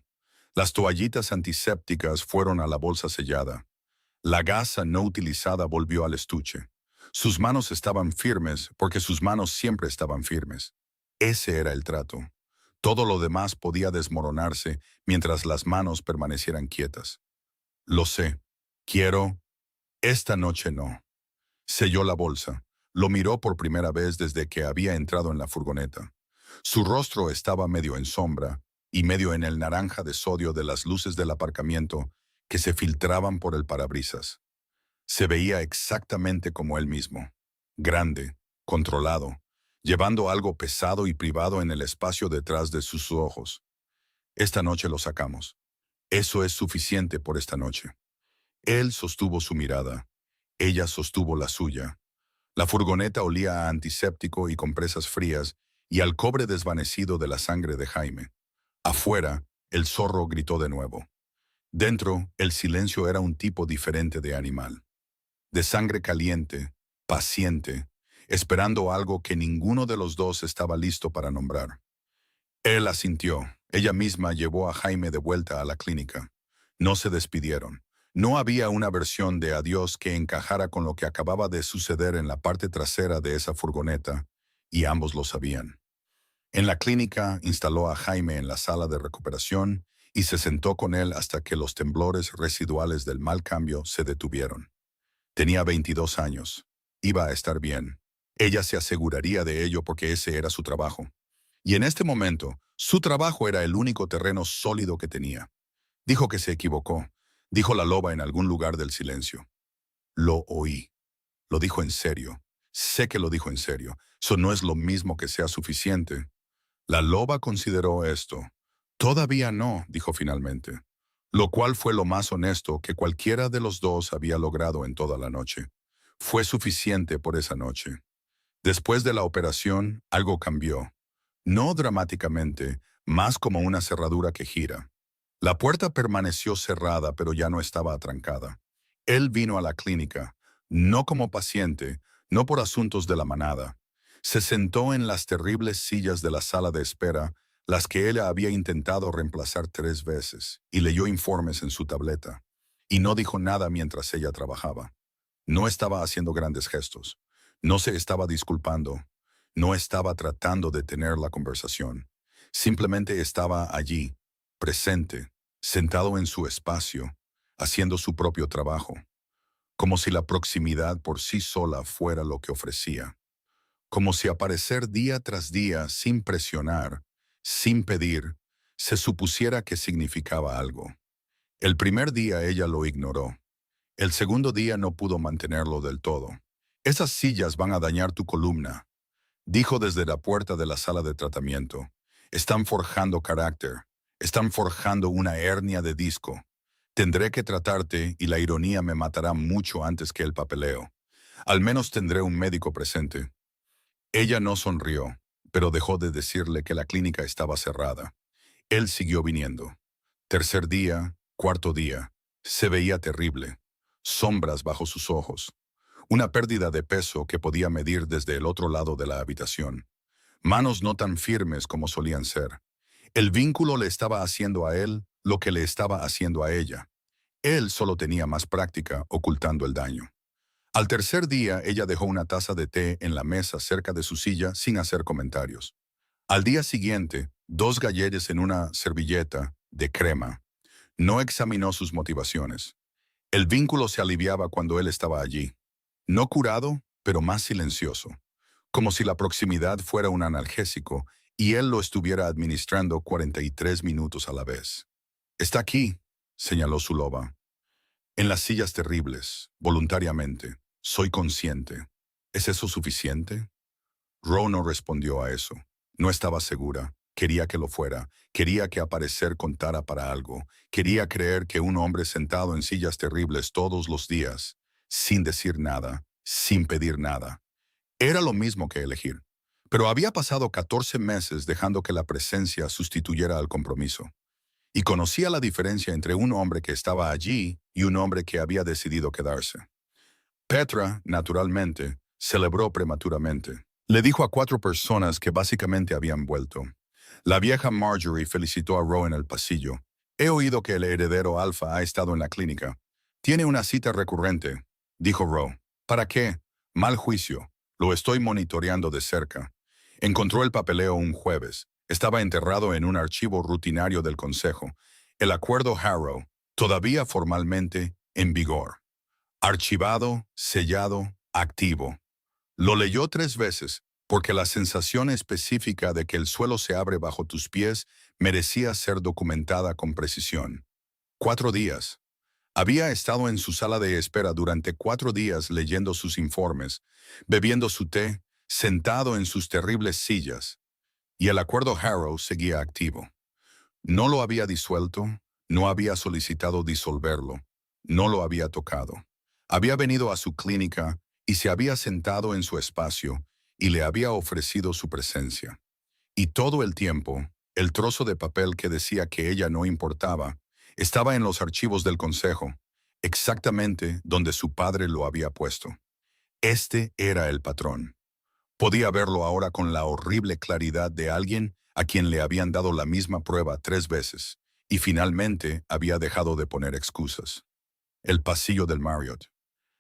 Speaker 1: Las toallitas antisépticas fueron a la bolsa sellada. La gasa no utilizada volvió al estuche. Sus manos estaban firmes porque sus manos siempre estaban firmes. Ese era el trato. Todo lo demás podía desmoronarse mientras las manos permanecieran quietas. Lo sé. Quiero. Esta noche no. Selló la bolsa. Lo miró por primera vez desde que había entrado en la furgoneta. Su rostro estaba medio en sombra y medio en el naranja de sodio de las luces del aparcamiento que se filtraban por el parabrisas. Se veía exactamente como él mismo. Grande, controlado, llevando algo pesado y privado en el espacio detrás de sus ojos. Esta noche lo sacamos. Eso es suficiente por esta noche. Él sostuvo su mirada. Ella sostuvo la suya. La furgoneta olía a antiséptico y compresas frías y al cobre desvanecido de la sangre de Jaime. Afuera, el zorro gritó de nuevo. Dentro, el silencio era un tipo diferente de animal. De sangre caliente, paciente, esperando algo que ninguno de los dos estaba listo para nombrar. Él asintió. Ella misma llevó a Jaime de vuelta a la clínica. No se despidieron. No había una versión de adiós que encajara con lo que acababa de suceder en la parte trasera de esa furgoneta, y ambos lo sabían. En la clínica instaló a Jaime en la sala de recuperación y se sentó con él hasta que los temblores residuales del mal cambio se detuvieron. Tenía 22 años. Iba a estar bien. Ella se aseguraría de ello porque ese era su trabajo. Y en este momento, su trabajo era el único terreno sólido que tenía. Dijo que se equivocó. Dijo la loba en algún lugar del silencio. Lo oí. Lo dijo en serio. Sé que lo dijo en serio. Eso no es lo mismo que sea suficiente. La loba consideró esto. Todavía no, dijo finalmente. Lo cual fue lo más honesto que cualquiera de los dos había logrado en toda la noche. Fue suficiente por esa noche. Después de la operación, algo cambió. No dramáticamente, más como una cerradura que gira. La puerta permaneció cerrada, pero ya no estaba atrancada. Él vino a la clínica, no como paciente, no por asuntos de la manada. Se sentó en las terribles sillas de la sala de espera, las que él había intentado reemplazar 3 veces, y leyó informes en su tableta. Y no dijo nada mientras ella trabajaba. No estaba haciendo grandes gestos. No se estaba disculpando. No estaba tratando de tener la conversación. Simplemente estaba allí, presente, sentado en su espacio, haciendo su propio trabajo, como si la proximidad por sí sola fuera lo que ofrecía, como si aparecer día tras día sin presionar, sin pedir, se supusiera que significaba algo. El primer día ella lo ignoró. El segundo día no pudo mantenerlo del todo. Esas sillas van a dañar tu columna, dijo desde la puerta de la sala de tratamiento. Están forjando carácter. Están forjando una hernia de disco. Tendré que tratarte y la ironía me matará mucho antes que el papeleo. Al menos tendré un médico presente. Ella no sonrió, pero dejó de decirle que la clínica estaba cerrada. Él siguió viniendo. Tercer día, cuarto día. Se veía terrible. Sombras bajo sus ojos. Una pérdida de peso que podía medir desde el otro lado de la habitación. Manos no tan firmes como solían ser. El vínculo le estaba haciendo a él lo que le estaba haciendo a ella. Él solo tenía más práctica ocultando el daño. Al tercer día, ella dejó una taza de té en la mesa cerca de su silla sin hacer comentarios. Al día siguiente, 2 galletas en una servilleta de crema. No examinó sus motivaciones. El vínculo se aliviaba cuando él estaba allí. No curado, pero más silencioso. Como si la proximidad fuera un analgésico y él lo estuviera administrando 43 minutos a la vez. «Está aquí», señaló su loba. «En las sillas terribles, voluntariamente. Soy consciente». ¿Es eso suficiente? Ro no respondió a eso. No estaba segura. Quería que lo fuera. Quería que aparecer contara para algo. Quería creer que un hombre sentado en sillas terribles todos los días, sin decir nada, sin pedir nada, era lo mismo que elegir. Pero había pasado 14 meses dejando que la presencia sustituyera al compromiso. Y conocía la diferencia entre un hombre que estaba allí y un hombre que había decidido quedarse. Petra, naturalmente, celebró prematuramente. Le dijo a 4 personas que básicamente habían vuelto. La vieja Marjorie felicitó a Ro en el pasillo. «He oído que el heredero Alfa ha estado en la clínica. Tiene una cita recurrente», dijo Ro. «¿Para qué? Mal juicio. Lo estoy monitoreando de cerca. Encontró el papeleo un jueves. Estaba enterrado en un archivo rutinario del Consejo. El acuerdo Harrow, todavía formalmente en vigor. Archivado, sellado, activo. Lo leyó 3 veces, porque la sensación específica de que el suelo se abre bajo tus pies merecía ser documentada con precisión. 4 días. Había estado en su sala de espera durante 4 días leyendo sus informes, bebiendo su té, sentado en sus terribles sillas. Y el acuerdo Harrow seguía activo. No lo había disuelto, no había solicitado disolverlo, no lo había tocado. Había venido a su clínica y se había sentado en su espacio y le había ofrecido su presencia. Y todo el tiempo, el trozo de papel que decía que ella no importaba, estaba en los archivos del Consejo, exactamente donde su padre lo había puesto. Este era el patrón. Podía verlo ahora con la horrible claridad de alguien a quien le habían dado la misma prueba 3 veces, y finalmente había dejado de poner excusas. El pasillo del Marriott.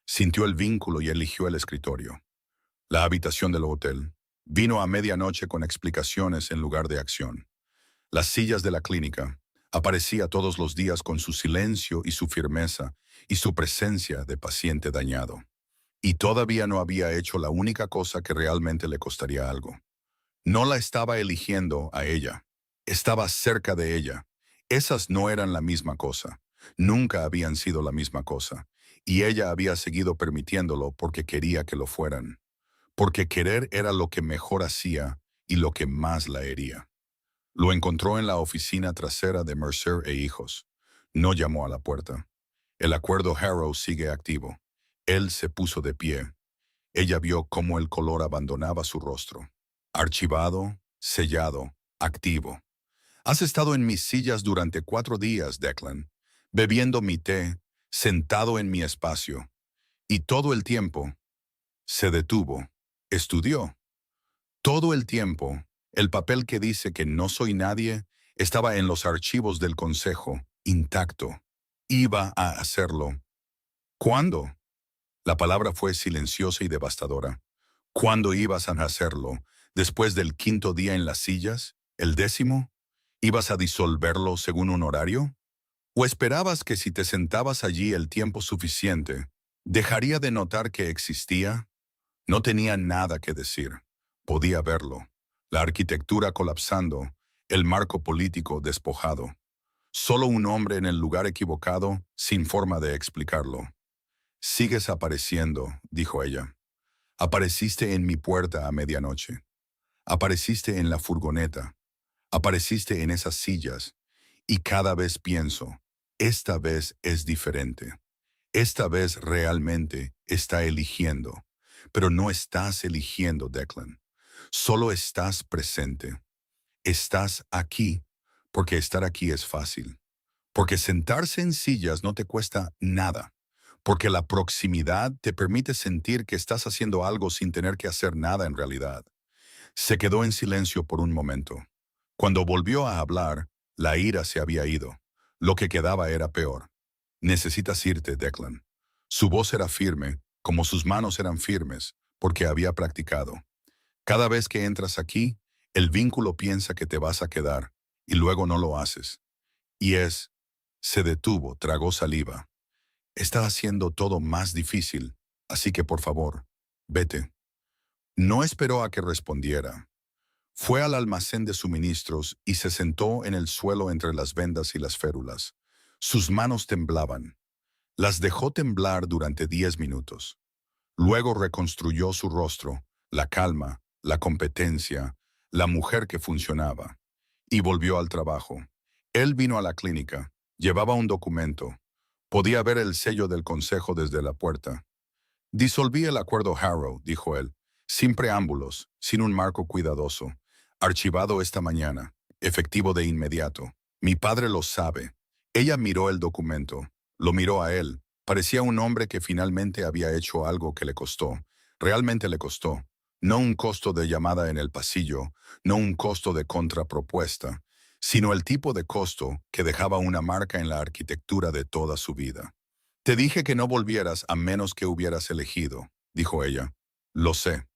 Speaker 1: Sintió el vínculo y eligió el escritorio. La habitación del hotel. Vino a medianoche con explicaciones en lugar de acción. Las sillas de la clínica. Aparecía todos los días con su silencio y su firmeza y su presencia de paciente dañado. Y todavía no había hecho la única cosa que realmente le costaría algo. No la estaba eligiendo a ella. Estaba cerca de ella. Esas no eran la misma cosa. Nunca habían sido la misma cosa. Y ella había seguido permitiéndolo porque quería que lo fueran. Porque querer era lo que mejor hacía y lo que más la hería. Lo encontró en la oficina trasera de Mercer e Hijos. No llamó a la puerta. El acuerdo Harrow sigue activo. Él se puso de pie. Ella vio cómo el color abandonaba su rostro. Archivado, sellado, activo. «Has estado en mis sillas durante 4 días, Declan, bebiendo mi té, sentado en mi espacio. Y todo el tiempo...» Se detuvo. Estudió. Todo el tiempo, el papel que dice que no soy nadie estaba en los archivos del Consejo, intacto. Iba a hacerlo. ¿Cuándo? La palabra fue silenciosa y devastadora. ¿Cuándo ibas a hacerlo? ¿Después del 5.º día en las sillas? ¿El 10.º? ¿Ibas a disolverlo según un horario? ¿O esperabas que si te sentabas allí el tiempo suficiente, dejaría de notar que existía? No tenía nada que decir. Podía verlo. La arquitectura colapsando, el marco político despojado. Solo un hombre en el lugar equivocado, sin forma de explicarlo. Sigues apareciendo, dijo ella. Apareciste en mi puerta a medianoche. Apareciste en la furgoneta. Apareciste en esas sillas. Y cada vez pienso, esta vez es diferente. Esta vez realmente está eligiendo. Pero no estás eligiendo, Declan. Solo estás presente. Estás aquí porque estar aquí es fácil. Porque sentarse en sillas no te cuesta nada. Porque la proximidad te permite sentir que estás haciendo algo sin tener que hacer nada en realidad. Se quedó en silencio por un momento. Cuando volvió a hablar, la ira se había ido. Lo que quedaba era peor. Necesitas irte, Declan. Su voz era firme, como sus manos eran firmes, porque había practicado. Cada vez que entras aquí, el vínculo piensa que te vas a quedar, y luego no lo haces. Y se detuvo, tragó saliva. Está haciendo todo más difícil, así que por favor, vete. No esperó a que respondiera. Fue al almacén de suministros y se sentó en el suelo entre las vendas y las férulas. Sus manos temblaban. Las dejó temblar durante 10 minutos. Luego reconstruyó su rostro, la calma, la competencia, la mujer que funcionaba. Y volvió al trabajo. Él vino a la clínica. Llevaba un documento. Podía ver el sello del consejo desde la puerta. Disolví el acuerdo Harrow, dijo él, sin preámbulos, sin un marco cuidadoso. Archivado esta mañana, efectivo de inmediato. Mi padre lo sabe. Ella miró el documento, lo miró a él. Parecía un hombre que finalmente había hecho algo que le costó. Realmente le costó. No un costo de llamada en el pasillo, no un costo de contrapropuesta, sino el tipo de costo que dejaba una marca en la arquitectura de toda su vida. Te dije que no volvieras a menos que hubieras elegido, dijo ella. Lo sé.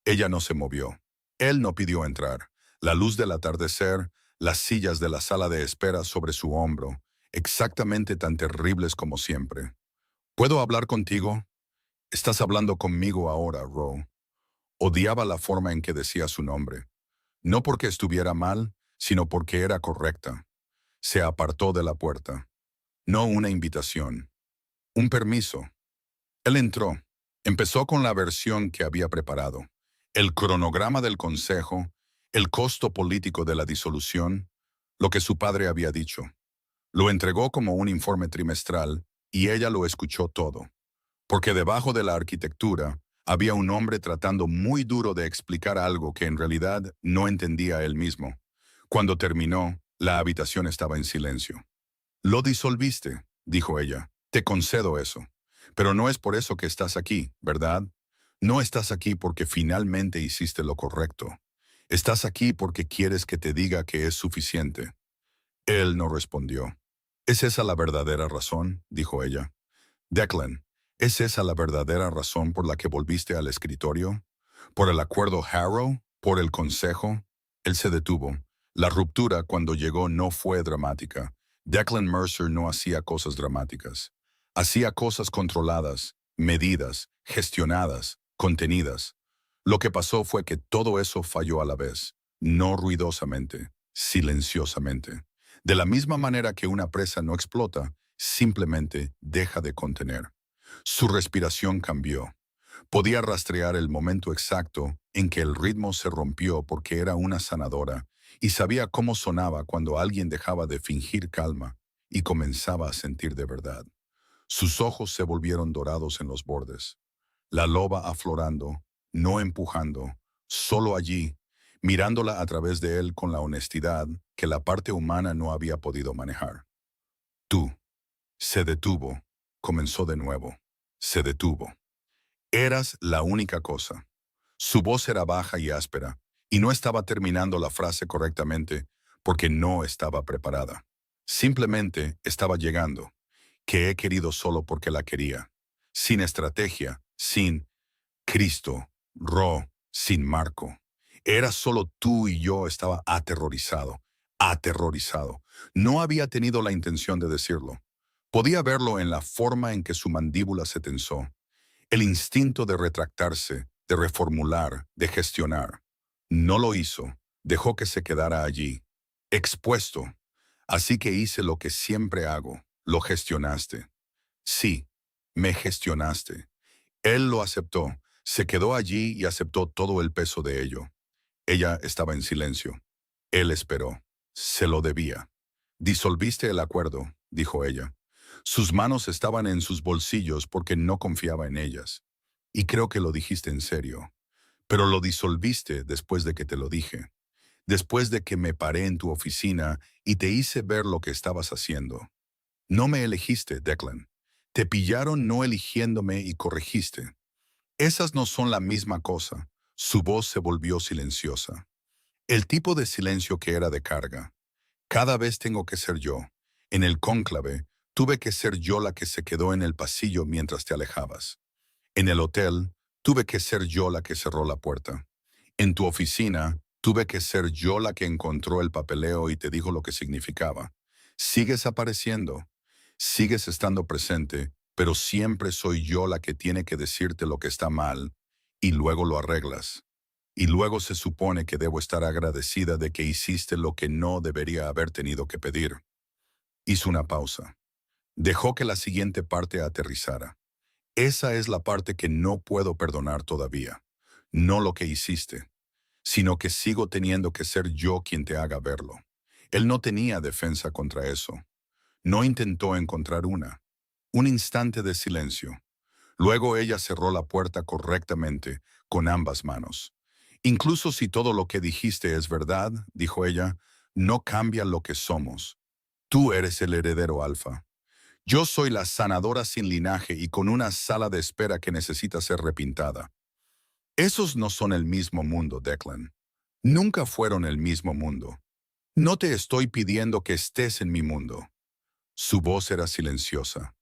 Speaker 1: Ella no se movió. Él no pidió entrar. La luz del atardecer, las sillas de la sala de espera sobre su hombro, exactamente tan terribles como siempre. ¿Puedo hablar contigo? Estás hablando conmigo ahora, Ro. Odiaba la forma en que decía su nombre. No porque estuviera mal, sino porque era correcta. Se apartó de la puerta. No una invitación. Un permiso. Él entró. Empezó con la versión que había preparado. El cronograma del consejo, el costo político de la disolución, lo que su padre había dicho. Lo entregó como un informe trimestral y ella lo escuchó todo. Porque debajo de la arquitectura había un hombre tratando muy duro de explicar algo que en realidad no entendía él mismo. Cuando terminó, la habitación estaba en silencio. Lo disolviste, dijo ella. Te concedo eso. Pero no es por eso que estás aquí, ¿verdad? No estás aquí porque finalmente hiciste lo correcto. Estás aquí porque quieres que te diga que es suficiente. Él no respondió. ¿Es esa la verdadera razón?, dijo ella. Declan, ¿es esa la verdadera razón por la que volviste al escritorio? ¿Por el acuerdo Harrow? ¿Por el consejo? Él se detuvo. La ruptura cuando llegó no fue dramática. Declan Mercer no hacía cosas dramáticas. Hacía cosas controladas, medidas, gestionadas, contenidas. Lo que pasó fue que todo eso falló a la vez, no ruidosamente, silenciosamente. De la misma manera que una presa no explota, simplemente deja de contener. Su respiración cambió. Podía rastrear el momento exacto en que el ritmo se rompió porque era una sanadora y sabía cómo sonaba cuando alguien dejaba de fingir calma y comenzaba a sentir de verdad. Sus ojos se volvieron dorados en los bordes. La loba aflorando, no empujando, solo allí, mirándola a través de él con la honestidad que la parte humana no había podido manejar. Tú. Se detuvo. Comenzó de nuevo. Se detuvo. Eras la única cosa. Su voz era baja y áspera, y no estaba terminando la frase correctamente porque no estaba preparada. Simplemente estaba llegando, que he querido solo porque la quería. Sin estrategia, sin Cristo, Ro, sin Marco. Era solo tú y yo. Estaba aterrorizado, aterrorizado. No había tenido la intención de decirlo. Podía verlo en la forma en que su mandíbula se tensó. El instinto de retractarse, de reformular, de gestionar. No lo hizo. Dejó que se quedara allí, expuesto. Así que hice lo que siempre hago. Lo gestionaste. Sí, Me gestionaste. Él lo aceptó. Se quedó allí y aceptó todo el peso de ello. Ella estaba en silencio. Él esperó. Se lo debía. Disolviste el acuerdo, dijo ella. Sus manos estaban en sus bolsillos porque no confiaba en ellas. Y creo que lo dijiste en serio. Pero lo disolviste después de que te lo dije. Después de que me paré en tu oficina y te hice ver lo que estabas haciendo. No me elegiste, Declan. Te pillaron no eligiéndome y corregiste. Esas no son la misma cosa. Su voz se volvió silenciosa. El tipo de silencio que era de carga. Cada vez tengo que ser yo. En el cónclave, tuve que ser yo la que se quedó en el pasillo mientras te alejabas. En el hotel, tuve que ser yo la que cerró la puerta. En tu oficina, tuve que ser yo la que encontró el papeleo y te dijo lo que significaba. Sigues apareciendo, sigues estando presente, pero siempre soy yo la que tiene que decirte lo que está mal y luego lo arreglas. Y luego se supone que debo estar agradecida de que hiciste lo que no debería haber tenido que pedir. Hizo una pausa. Dejó que la siguiente parte aterrizara. Esa es la parte que no puedo perdonar todavía. No lo que hiciste, sino que sigo teniendo que ser yo quien te haga verlo. Él no tenía defensa contra eso. No intentó encontrar una. Un instante de silencio. Luego ella cerró la puerta correctamente, con ambas manos. Incluso si todo lo que dijiste es verdad, dijo ella, no cambia lo que somos. Tú eres el heredero alfa. Yo soy la sanadora sin linaje y con una sala de espera que necesita ser repintada. Esos no son el mismo mundo, Declan. Nunca fueron el mismo mundo. No te estoy pidiendo que estés en mi mundo. Su voz era silenciosa.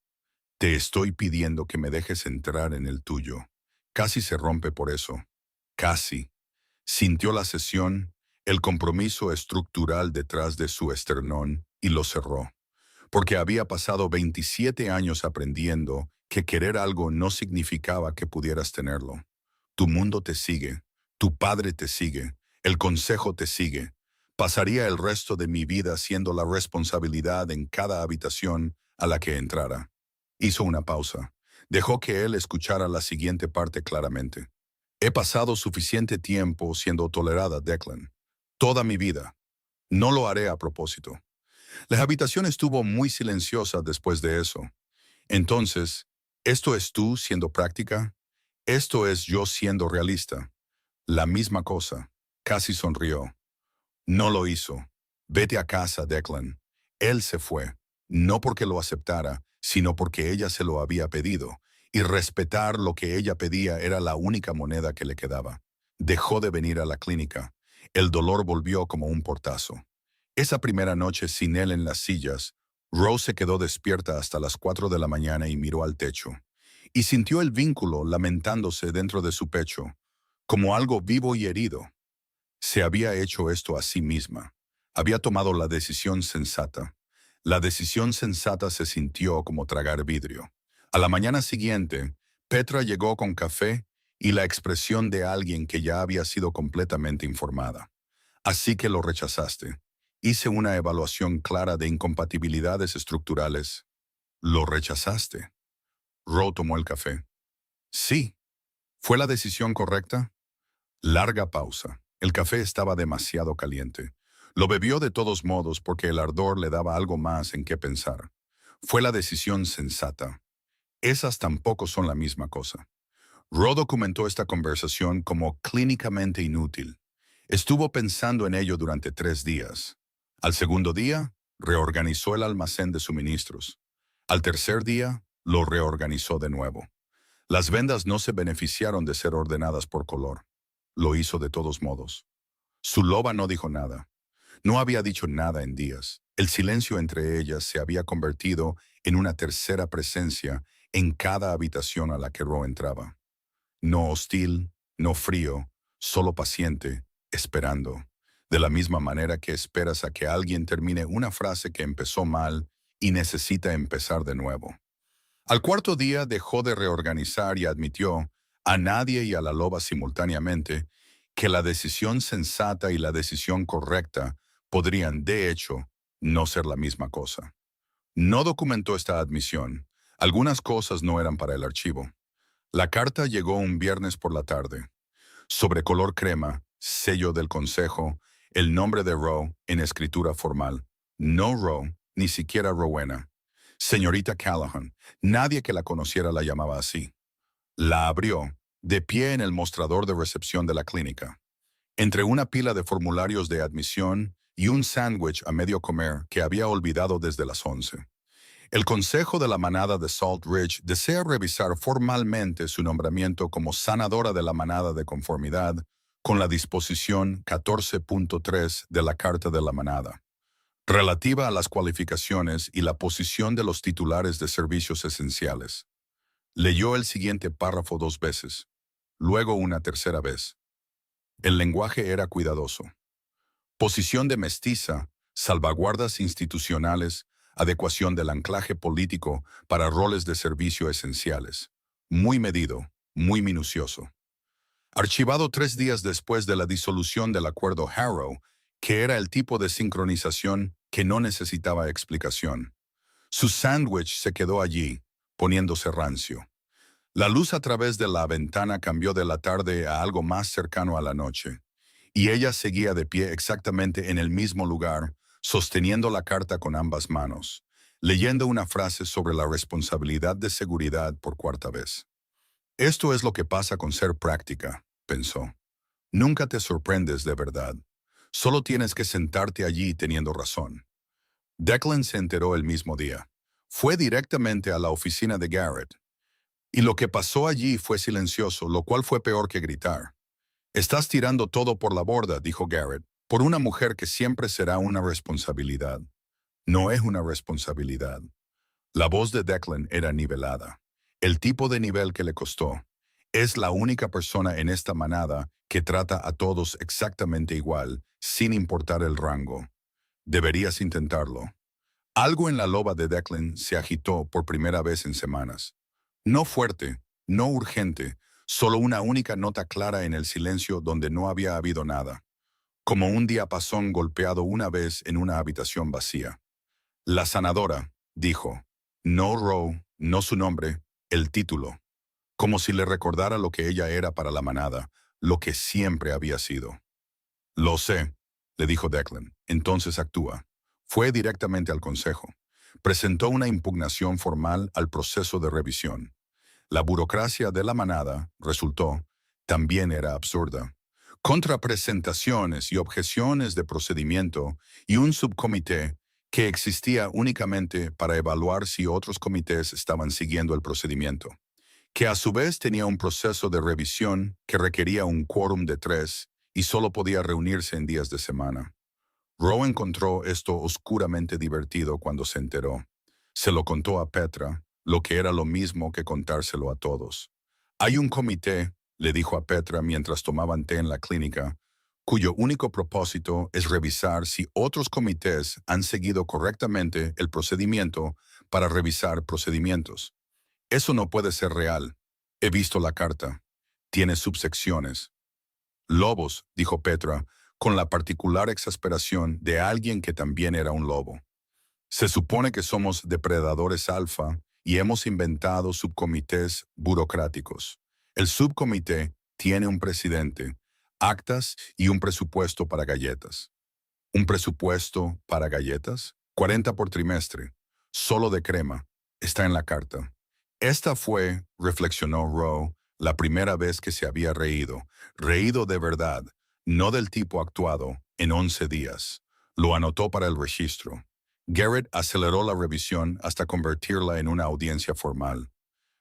Speaker 1: Te estoy pidiendo que me dejes entrar en el tuyo. Casi se rompe por eso. Casi. Sintió la sesión, el compromiso estructural detrás de su esternón y lo cerró. Porque había pasado 27 años aprendiendo que querer algo no significaba que pudieras tenerlo. Tu mundo te sigue, tu padre te sigue, el consejo te sigue. Pasaría el resto de mi vida siendo la responsabilidad en cada habitación a la que entrara. Hizo una pausa. Dejó que él escuchara la siguiente parte claramente. He pasado suficiente tiempo siendo tolerada, Declan. Toda mi vida. No lo haré a propósito. La habitación estuvo muy silenciosa después de eso. Entonces, ¿esto es tú siendo práctica? Esto es yo siendo realista. La misma cosa. Casi sonrió. No lo hizo. Vete a casa, Declan. Él se fue. No porque lo aceptara, sino porque ella se lo había pedido. Y respetar lo que ella pedía era la única moneda que le quedaba. Dejó de venir a la clínica. El dolor volvió como un portazo. Esa primera noche sin él en las sillas, Rose se quedó despierta hasta las 4 de la mañana y miró al techo. Y sintió el vínculo lamentándose dentro de su pecho, como algo vivo y herido. Se había hecho esto a sí misma. Había tomado la decisión sensata. La decisión sensata se sintió como tragar vidrio. A la mañana siguiente, Petra llegó con café y la expresión de alguien que ya había sido completamente informada. Así que lo rechazaste. Hice una evaluación clara de incompatibilidades estructurales. ¿Lo rechazaste? Ro tomó el café. Sí. ¿Fue la decisión correcta? Larga pausa. El café estaba demasiado caliente. Lo bebió de todos modos porque el ardor le daba algo más en qué pensar. Fue la decisión sensata. Esas tampoco son la misma cosa. Ro documentó esta conversación como clínicamente inútil. Estuvo pensando en ello durante 3 días. Al segundo día, reorganizó el almacén de suministros. Al tercer día, lo reorganizó de nuevo. Las vendas no se beneficiaron de ser ordenadas por color. Lo hizo de todos modos. Su loba no dijo nada. No había dicho nada en días. El silencio entre ellas se había convertido en una tercera presencia en cada habitación a la que Ro entraba. No hostil, no frío, solo paciente, esperando. De la misma manera que esperas a que alguien termine una frase que empezó mal y necesita empezar de nuevo. Al cuarto día dejó de reorganizar y admitió, a nadie y a la loba simultáneamente, que la decisión sensata y la decisión correcta podrían, de hecho, no ser la misma cosa. No documentó esta admisión, Algunas cosas no eran para el archivo. La carta llegó un viernes por la tarde. Sobre color crema, sello del consejo, el nombre de Rowe en escritura formal. No Rowe, ni siquiera Rowena. Señorita Callahan, nadie que la conociera la llamaba así. La abrió, de pie en el mostrador de recepción de la clínica. Entre una pila de formularios de admisión y un sándwich a medio comer que había olvidado desde las 11. El Consejo de la Manada de Salt Ridge desea revisar formalmente su nombramiento como sanadora de la manada de conformidad con la disposición 14.3 de la Carta de la Manada, relativa a las cualificaciones y la posición de los titulares de servicios esenciales. Leyó el siguiente párrafo 2 veces, luego una tercera vez. El lenguaje era cuidadoso. Posición de mestiza, salvaguardas institucionales, adecuación del anclaje político para roles de servicio esenciales. Muy medido, muy minucioso. Archivado 3 días después de la disolución del acuerdo Harrow, que era el tipo de sincronización que no necesitaba explicación. Su sándwich se quedó allí, poniéndose rancio. La luz a través de la ventana cambió de la tarde a algo más cercano a la noche, y ella seguía de pie exactamente en el mismo lugar, sosteniendo la carta con ambas manos, leyendo una frase sobre la responsabilidad de seguridad por cuarta vez. Esto es lo que pasa con ser práctica, pensó. Nunca te sorprendes de verdad. Solo tienes que sentarte allí teniendo razón. Declan se enteró el mismo día. Fue directamente a la oficina de Garrett. Y lo que pasó allí fue silencioso, lo cual fue peor que gritar. Estás tirando todo por la borda, dijo Garrett, por una mujer que siempre será una responsabilidad. No es una responsabilidad. La voz de Declan era nivelada. El tipo de nivel que le costó. Es la única persona en esta manada que trata a todos exactamente igual, sin importar el rango. Deberías intentarlo. Algo en la loba de Declan se agitó por primera vez en semanas. No fuerte, no urgente, solo una única nota clara en el silencio donde no había habido nada. Como un diapasón golpeado una vez en una habitación vacía. La sanadora, dijo. No Rowe, no su nombre, el título. Como si le recordara lo que ella era para la manada, lo que siempre había sido. Lo sé, le dijo Declan. Entonces actúa. Fue directamente al consejo. Presentó una impugnación formal al proceso de revisión. La burocracia de la manada, resultó, también era absurda. Contrapresentaciones y objeciones de procedimiento y un subcomité que existía únicamente para evaluar si otros comités estaban siguiendo el procedimiento, que a su vez tenía un proceso de revisión que requería un quórum de 3 y solo podía reunirse en días de semana. Rowe encontró esto oscuramente divertido cuando se enteró. Se lo contó a Petra, lo que era lo mismo que contárselo a todos. Hay un comité, le dijo a Petra mientras tomaban té en la clínica, cuyo único propósito es revisar si otros comités han seguido correctamente el procedimiento para revisar procedimientos. Eso no puede ser real. He visto la carta. Tiene subsecciones. Lobos, dijo Petra, con la particular exasperación de alguien que también era un lobo. Se supone que somos depredadores alfa y hemos inventado subcomités burocráticos. El subcomité tiene un presidente, actas y un presupuesto para galletas. ¿Un presupuesto para galletas? 40 por trimestre. Solo de crema. Está en la carta. Esta fue, reflexionó Rowe, la primera vez que se había reído de verdad, no del tipo actuado, en 11 días. Lo anotó para el registro. Garrett aceleró la revisión hasta convertirla en una audiencia formal.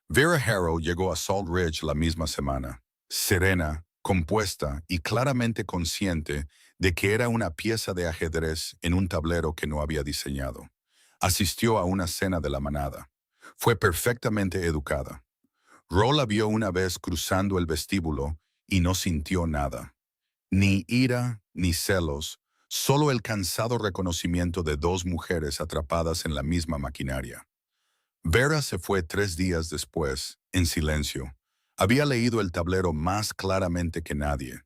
Speaker 1: Vera Harrow llegó a Salt Ridge la misma semana, serena, compuesta y claramente consciente de que era una pieza de ajedrez en un tablero que no había diseñado. Asistió a una cena de la manada. Fue perfectamente educada. Rowe la vio una vez cruzando el vestíbulo y no sintió nada. Ni ira, ni celos, solo el cansado reconocimiento de dos mujeres atrapadas en la misma maquinaria. Vera se fue 3 días después, en silencio. Había leído el tablero más claramente que nadie.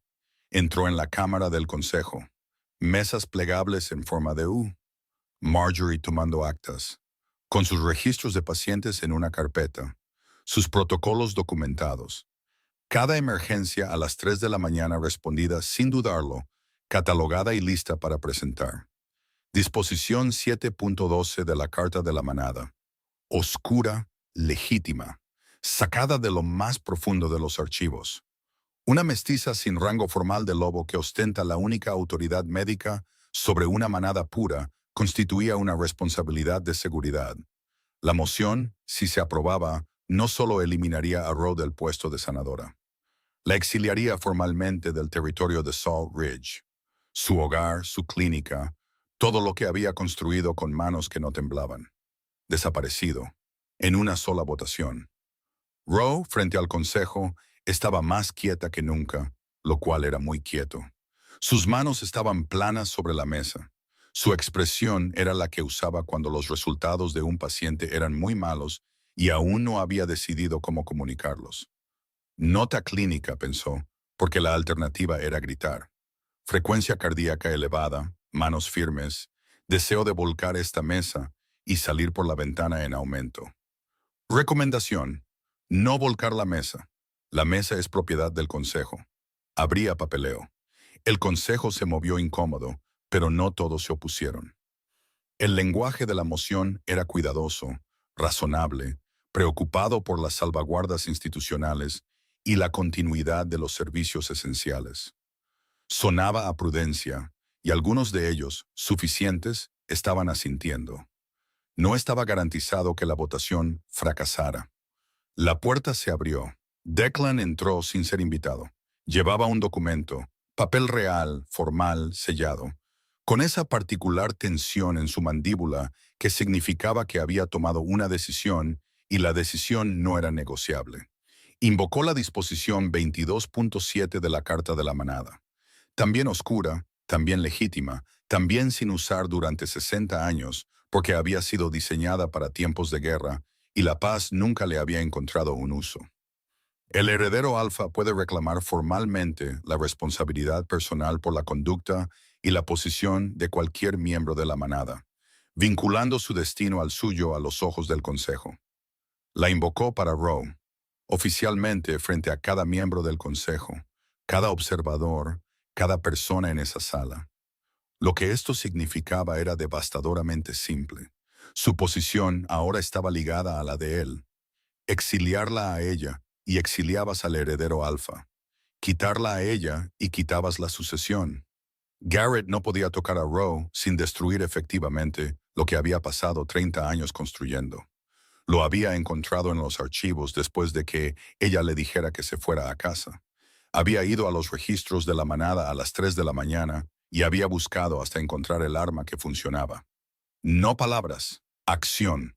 Speaker 1: Entró en la cámara del consejo. Mesas plegables en forma de U. Marjorie tomando actas. con sus registros de pacientes en una carpeta, sus protocolos documentados. Cada emergencia a las 3 de la mañana respondida sin dudarlo, catalogada y lista para presentar. Disposición 7.12 de la Carta de la Manada. Oscura, legítima, sacada de lo más profundo de los archivos. Una mestiza sin rango formal de lobo que ostenta la única autoridad médica sobre una manada pura constituía una responsabilidad de seguridad. La moción, si se aprobaba, no solo eliminaría a Roe del puesto de sanadora, la exiliaría formalmente del territorio de Salt Ridge. Su hogar, su clínica, todo lo que había construido con manos que no temblaban. Desaparecido, en una sola votación. Roe, frente al consejo, estaba más quieta que nunca, lo cual era muy quieto. Sus manos estaban planas sobre la mesa. Su expresión era la que usaba cuando los resultados de un paciente eran muy malos y aún no había decidido cómo comunicarlos. Nota clínica, pensó, porque la alternativa era gritar. Frecuencia cardíaca elevada, manos firmes, deseo de volcar esta mesa y salir por la ventana en aumento. Recomendación: no volcar la mesa. La mesa es propiedad del consejo. Habría papeleo. El consejo se movió incómodo, pero no todos se opusieron. El lenguaje de la moción era cuidadoso, razonable, preocupado por las salvaguardas institucionales y la continuidad de los servicios esenciales. Sonaba a prudencia, y algunos de ellos, suficientes, estaban asintiendo. No estaba garantizado que la votación fracasara. La puerta se abrió. Declan entró sin ser invitado. Llevaba un documento, papel real, formal, sellado, con esa particular tensión en su mandíbula que significaba que había tomado una decisión y la decisión no era negociable. Invocó la disposición 22.7 de la Carta de la Manada. También oscura, también legítima, también sin usar durante 60 años, porque había sido diseñada para tiempos de guerra y la paz nunca le había encontrado un uso. El heredero alfa puede reclamar formalmente la responsabilidad personal por la conducta y la posición de cualquier miembro de la manada, vinculando su destino al suyo a los ojos del consejo. La invocó para Roe, oficialmente frente a cada miembro del consejo, cada observador, cada persona en esa sala. Lo que esto significaba era devastadoramente simple. Su posición ahora estaba ligada a la de él. Exiliarla a ella y exiliabas al heredero alfa. Quitarla a ella y quitabas la sucesión. Garrett no podía tocar a Roe sin destruir efectivamente lo que había pasado 30 años construyendo. Lo había encontrado en los archivos después de que ella le dijera que se fuera a casa. Había ido a los registros de la manada a las 3 de la mañana y había buscado hasta encontrar el arma que funcionaba. No palabras, acción.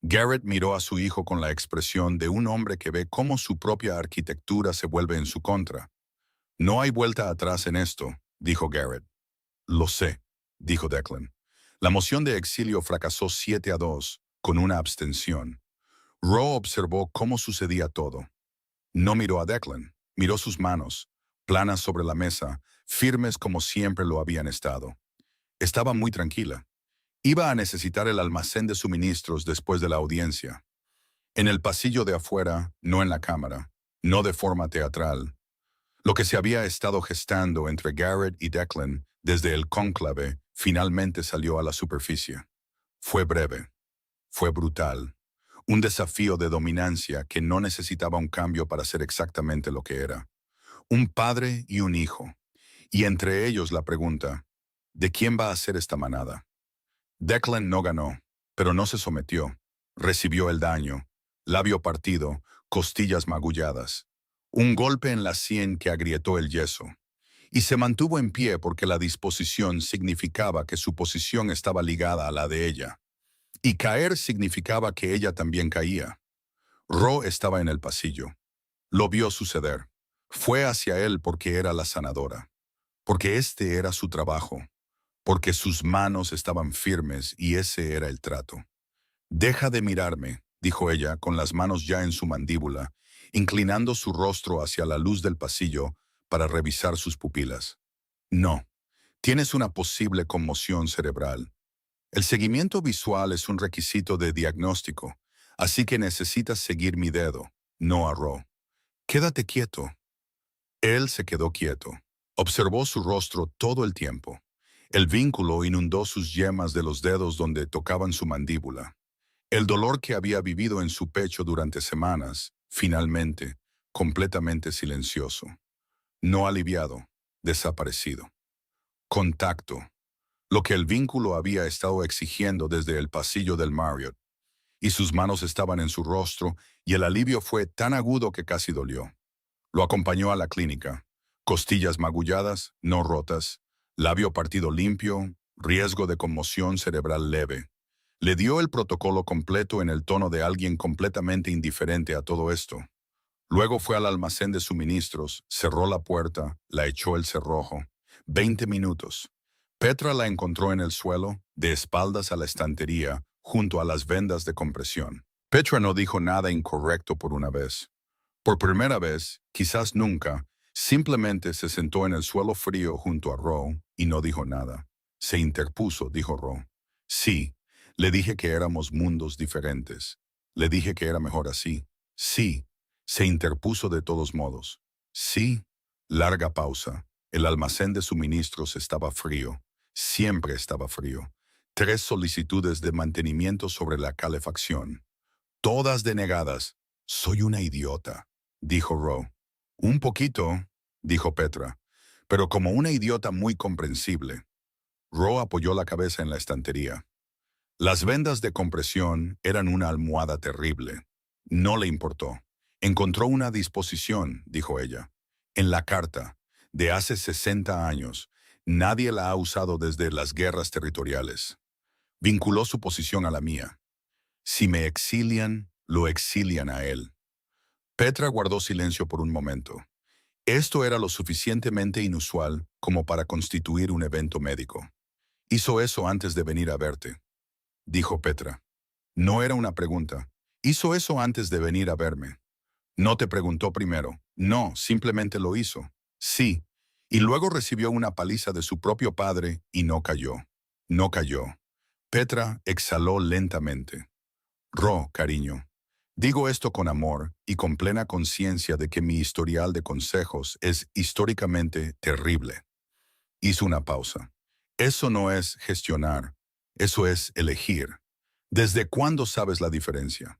Speaker 1: Garrett miró a su hijo con la expresión de un hombre que ve cómo su propia arquitectura se vuelve en su contra. No hay vuelta atrás en esto, dijo Garrett. Lo sé, dijo Declan. La moción de exilio fracasó 7-2, con una abstención. Roe observó cómo sucedía todo. No miró a Declan, miró sus manos, planas sobre la mesa, firmes como siempre lo habían estado. Estaba muy tranquila. Iba a necesitar el almacén de suministros después de la audiencia. En el pasillo de afuera, no en la cámara, no de forma teatral. Lo que se había estado gestando entre Garrett y Declan desde el cónclave finalmente salió a la superficie. Fue breve, fue brutal. Un desafío de dominancia que no necesitaba un cambio para ser exactamente lo que era. Un padre y un hijo. Y entre ellos la pregunta, ¿de quién va a ser esta manada? Declan no ganó, pero no se sometió. Recibió el daño, labio partido, costillas magulladas. Un golpe en la sien que agrietó el yeso. Y se mantuvo en pie porque la disposición significaba que su posición estaba ligada a la de ella. Y caer significaba que ella también caía. Roe estaba en el pasillo. Lo vio suceder. Fue hacia él porque era la sanadora. Porque este era su trabajo. Porque sus manos estaban firmes y ese era el trato. «Deja de mirarme», dijo ella, con las manos ya en su mandíbula, inclinando su rostro hacia la luz del pasillo para revisar sus pupilas. «No, tienes una posible conmoción cerebral. El seguimiento visual es un requisito de diagnóstico, así que necesitas seguir mi dedo, no a Ro. Quédate quieto. Él se quedó quieto. Observó su rostro todo el tiempo. El vínculo inundó sus yemas de los dedos donde tocaban su mandíbula. El dolor que había vivido en su pecho durante semanas, finalmente, completamente silencioso. No aliviado, desaparecido. Contacto. Lo que el vínculo había estado exigiendo desde el pasillo del Marriott. Y sus manos estaban en su rostro y el alivio fue tan agudo que casi dolió. Lo acompañó a la clínica. Costillas magulladas, no rotas, labio partido limpio, riesgo de conmoción cerebral leve. Le dio el protocolo completo en el tono de alguien completamente indiferente a todo esto. Luego fue al almacén de suministros, cerró la puerta, la echó el cerrojo. 20 minutos. Petra la encontró en el suelo, de espaldas a la estantería, junto a las vendas de compresión. Petra no dijo nada incorrecto por una vez. Por primera vez, quizás nunca, simplemente se sentó en el suelo frío junto a Ro y no dijo nada. Se interpuso, dijo Ro. Sí, le dije que éramos mundos diferentes. Le dije que era mejor así. Sí, se interpuso de todos modos. Sí, larga pausa. El almacén de suministros estaba frío. Siempre estaba frío. 3 solicitudes de mantenimiento sobre la calefacción. Todas denegadas. Soy una idiota, dijo Ro. Un poquito, dijo Petra, pero como una idiota muy comprensible. Ro apoyó la cabeza en la estantería. Las vendas de compresión eran una almohada terrible. No le importó. Encontró una disposición, dijo ella. En la carta, de hace 60 años, nadie la ha usado desde las guerras territoriales. Vinculó su posición a la mía. Si me exilian, lo exilian a él. Petra guardó silencio por un momento. Esto era lo suficientemente inusual como para constituir un evento médico. Hizo eso antes de venir a verte, dijo Petra. No era una pregunta. Hizo eso antes de venir a verme. No te preguntó primero. No, simplemente lo hizo. Sí. Y luego recibió una paliza de su propio padre y no cayó. No cayó. Petra exhaló lentamente. Ro, cariño. Digo esto con amor y con plena conciencia de que mi historial de consejos es históricamente terrible. Hizo una pausa. Eso no es gestionar, eso es elegir. ¿Desde cuándo sabes la diferencia?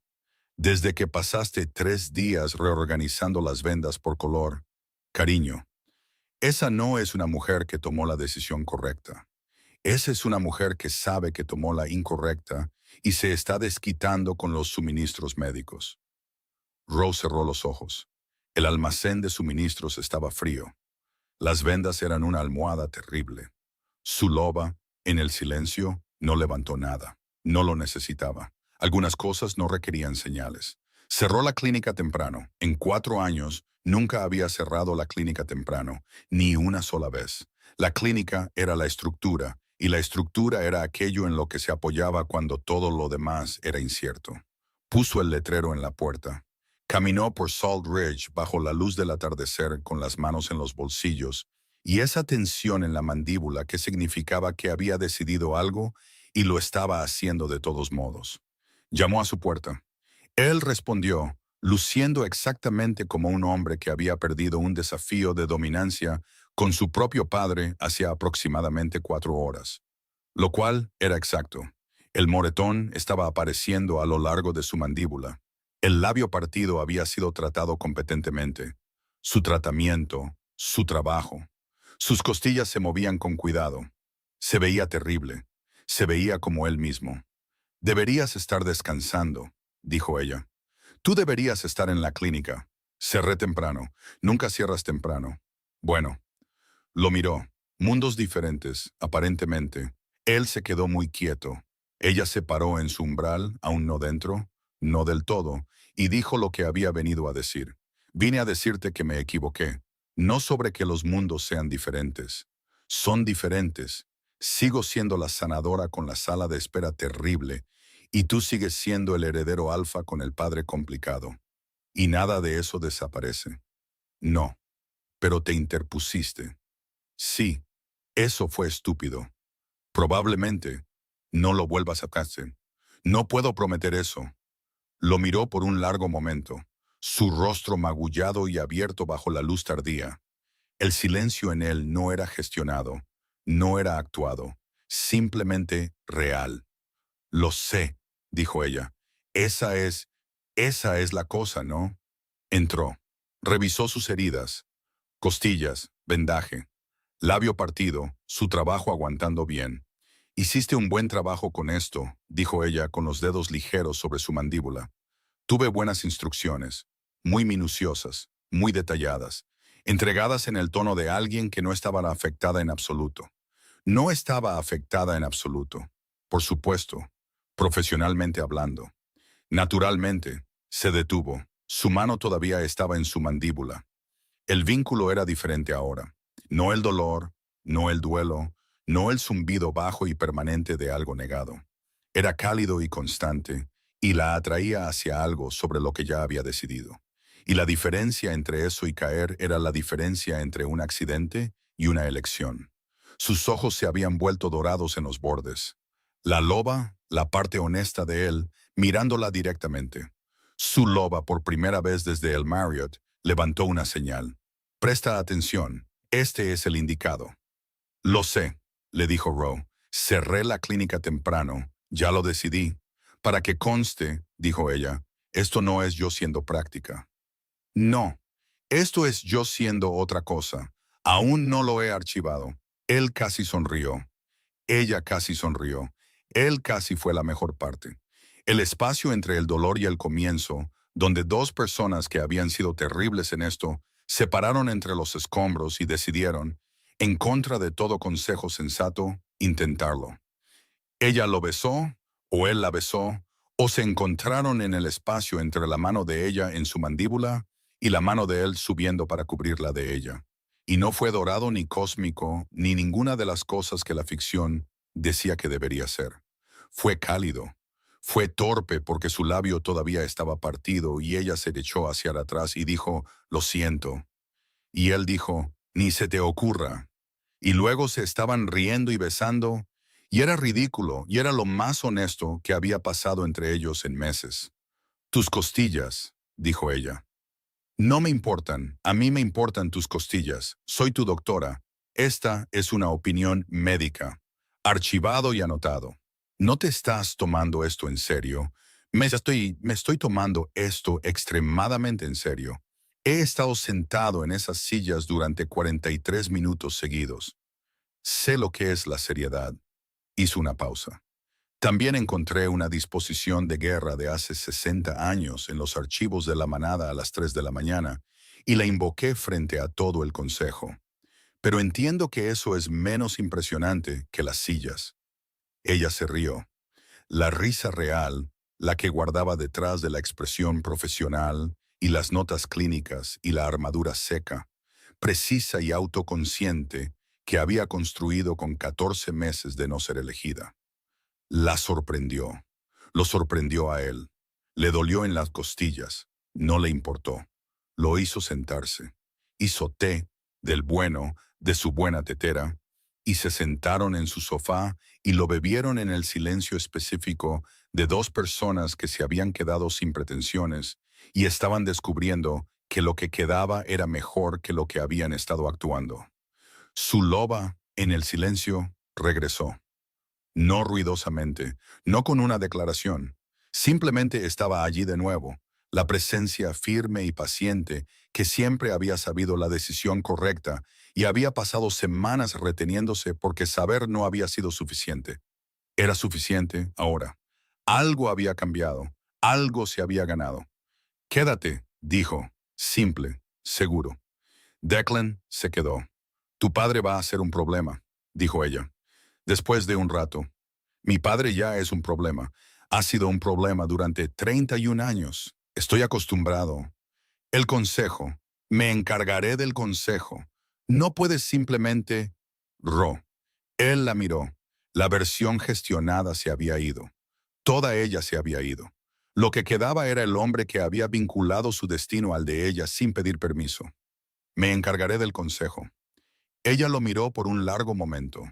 Speaker 1: Desde que pasaste 3 días reorganizando las vendas por color. Cariño, esa no es una mujer que tomó la decisión correcta. Esa es una mujer que sabe que tomó la incorrecta y se está desquitando con los suministros médicos. Rose cerró los ojos. El almacén de suministros estaba frío. Las vendas eran una almohada terrible. Su loba, en el silencio, no levantó nada. No lo necesitaba. Algunas cosas no requerían señales. Cerró la clínica temprano. En 4 años, nunca había cerrado la clínica temprano, ni una sola vez. La clínica era la estructura, y la estructura era aquello en lo que se apoyaba cuando todo lo demás era incierto. Puso el letrero en la puerta. Caminó por Salt Ridge bajo la luz del atardecer con las manos en los bolsillos y esa tensión en la mandíbula que significaba que había decidido algo y lo estaba haciendo de todos modos. Llamó a su puerta. Él respondió, luciendo exactamente como un hombre que había perdido un desafío de dominancia con su propio padre hacía aproximadamente 4 horas. Lo cual era exacto. El moretón estaba apareciendo a lo largo de su mandíbula. El labio partido había sido tratado competentemente. Su tratamiento, su trabajo. Sus costillas se movían con cuidado. Se veía terrible. Se veía como él mismo. Deberías estar descansando, dijo ella. Tú deberías estar en la clínica. Cerré temprano. Nunca cierras temprano. Bueno. Lo miró. Mundos diferentes, aparentemente. Él se quedó muy quieto. Ella se paró en su umbral, aún no dentro, no del todo, y dijo lo que había venido a decir. Vine a decirte que me equivoqué. No sobre que los mundos sean diferentes. Son diferentes. Sigo siendo la sanadora con la sala de espera terrible, y tú sigues siendo el heredero alfa con el padre complicado. Y nada de eso desaparece. No, pero te interpusiste. Sí, eso fue estúpido. Probablemente. No lo vuelvas a hacer. No puedo prometer eso. Lo miró por un largo momento, su rostro magullado y abierto bajo la luz tardía. El silencio en él no era gestionado, no era actuado, simplemente real. Lo sé, dijo ella. Esa es, esa es la cosa, ¿no? Entró. Revisó sus heridas, costillas, vendaje, labio partido, su trabajo aguantando bien. Hiciste un buen trabajo con esto, dijo ella con los dedos ligeros sobre su mandíbula. Tuve buenas instrucciones, muy minuciosas, muy detalladas, entregadas en el tono de alguien que no estaba afectada en absoluto. No estaba afectada en absoluto, por supuesto, profesionalmente hablando. Naturalmente, se detuvo. Su mano todavía estaba en su mandíbula. El vínculo era diferente ahora. No el dolor, no el duelo, no el zumbido bajo y permanente de algo negado. Era cálido y constante, y la atraía hacia algo sobre lo que ya había decidido. Y la diferencia entre eso y caer era la diferencia entre un accidente y una elección. Sus ojos se habían vuelto dorados en los bordes. La loba, la parte honesta de él, mirándola directamente. Su loba, por primera vez desde el Marriott, levantó una señal. Presta atención, este es el indicado. Lo sé, le dijo Rowe. Cerré la clínica temprano, ya lo decidí. Para que conste, dijo ella, esto no es yo siendo práctica. No, esto es yo siendo otra cosa. Aún no lo he archivado. Él casi sonrió. Ella casi sonrió. Él casi fue la mejor parte. El espacio entre el dolor y el comienzo, donde dos personas que habían sido terribles en esto, se pararon entre los escombros y decidieron, en contra de todo consejo sensato, intentarlo. Ella lo besó, o él la besó, o se encontraron en el espacio entre la mano de ella en su mandíbula y la mano de él subiendo para cubrirla de ella. Y no fue dorado ni cósmico, ni ninguna de las cosas que la ficción decía que debería ser. Fue cálido. Fue torpe porque su labio todavía estaba partido y ella se echó hacia atrás y dijo, lo siento. Y él dijo, ni se te ocurra. Y luego se estaban riendo y besando, y era ridículo, y era lo más honesto que había pasado entre ellos en meses. Tus costillas, dijo ella. No me importan, a mí me importan tus costillas. Soy tu doctora. Esta es una opinión médica. Archivado y anotado. ¿No te estás tomando esto en serio? Me estoy tomando esto extremadamente en serio. He estado sentado en esas sillas durante 43 minutos seguidos. Sé lo que es la seriedad. Hizo una pausa. También encontré una disposición de guerra de hace 60 años en los archivos de la manada a las 3 de la mañana y la invoqué frente a todo el consejo. Pero entiendo que eso es menos impresionante que las sillas. Ella se rió. La risa real, la que guardaba detrás de la expresión profesional y las notas clínicas y la armadura seca, precisa y autoconsciente que había construido con 14 meses de no ser elegida. La sorprendió. Lo sorprendió a él. Le dolió en las costillas. No le importó. Lo hizo sentarse. Hizo té, del bueno, de su buena tetera, y se sentaron en su sofá y lo bebieron en el silencio específico de dos personas que se habían quedado sin pretensiones y estaban descubriendo que lo que quedaba era mejor que lo que habían estado actuando. Su loba, en el silencio, regresó. No ruidosamente, no con una declaración. Simplemente estaba allí de nuevo, la presencia firme y paciente que siempre había sabido la decisión correcta y había pasado semanas reteniéndose porque saber no había sido suficiente. Era suficiente ahora. Algo había cambiado, algo se había ganado. Quédate, dijo, simple, seguro. Declan se quedó. Tu padre va a ser un problema, dijo ella. Después de un rato, mi padre ya es un problema. Ha sido un problema durante 31 años. Estoy acostumbrado. El consejo. Me encargaré del consejo. No puedes simplemente... Él la miró. La versión gestionada se había ido. Toda ella se había ido. Lo que quedaba era el hombre que había vinculado su destino al de ella sin pedir permiso. Me encargaré del consejo. Ella lo miró por un largo momento.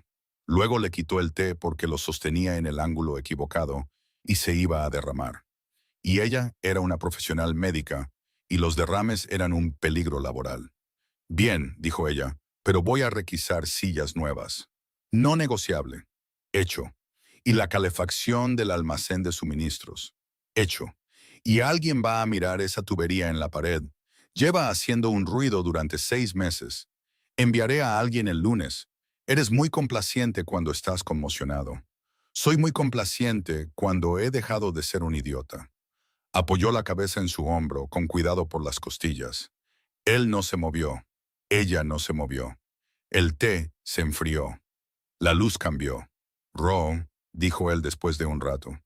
Speaker 1: Luego le quitó el té porque lo sostenía en el ángulo equivocado y se iba a derramar. Y ella era una profesional médica y los derrames eran un peligro laboral. Bien, dijo ella, pero voy a requisar sillas nuevas. No negociable. Hecho. Y la calefacción del almacén de suministros. Hecho. Y alguien va a mirar esa tubería en la pared. Lleva haciendo un ruido durante 6 meses. Enviaré a alguien el lunes. Eres muy complaciente cuando estás conmocionado. Soy muy complaciente cuando he dejado de ser un idiota. Apoyó la cabeza en su hombro, con cuidado por las costillas. Él no se movió. Ella no se movió. El té se enfrió. La luz cambió. Ro, dijo él después de un rato.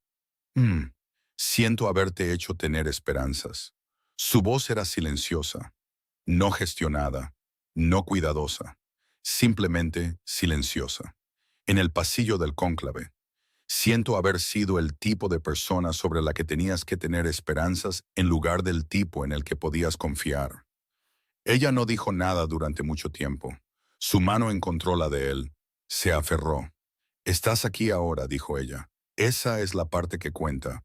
Speaker 1: "Mm, siento haberte hecho tener esperanzas". Su voz era silenciosa, no gestionada, no cuidadosa, simplemente silenciosa. En el pasillo del cónclave, siento haber sido el tipo de persona sobre la que tenías que tener esperanzas en lugar del tipo en el que podías confiar. Ella no dijo nada durante mucho tiempo. Su mano encontró la de él. Se aferró. Estás aquí ahora, dijo ella. Esa es la parte que cuenta.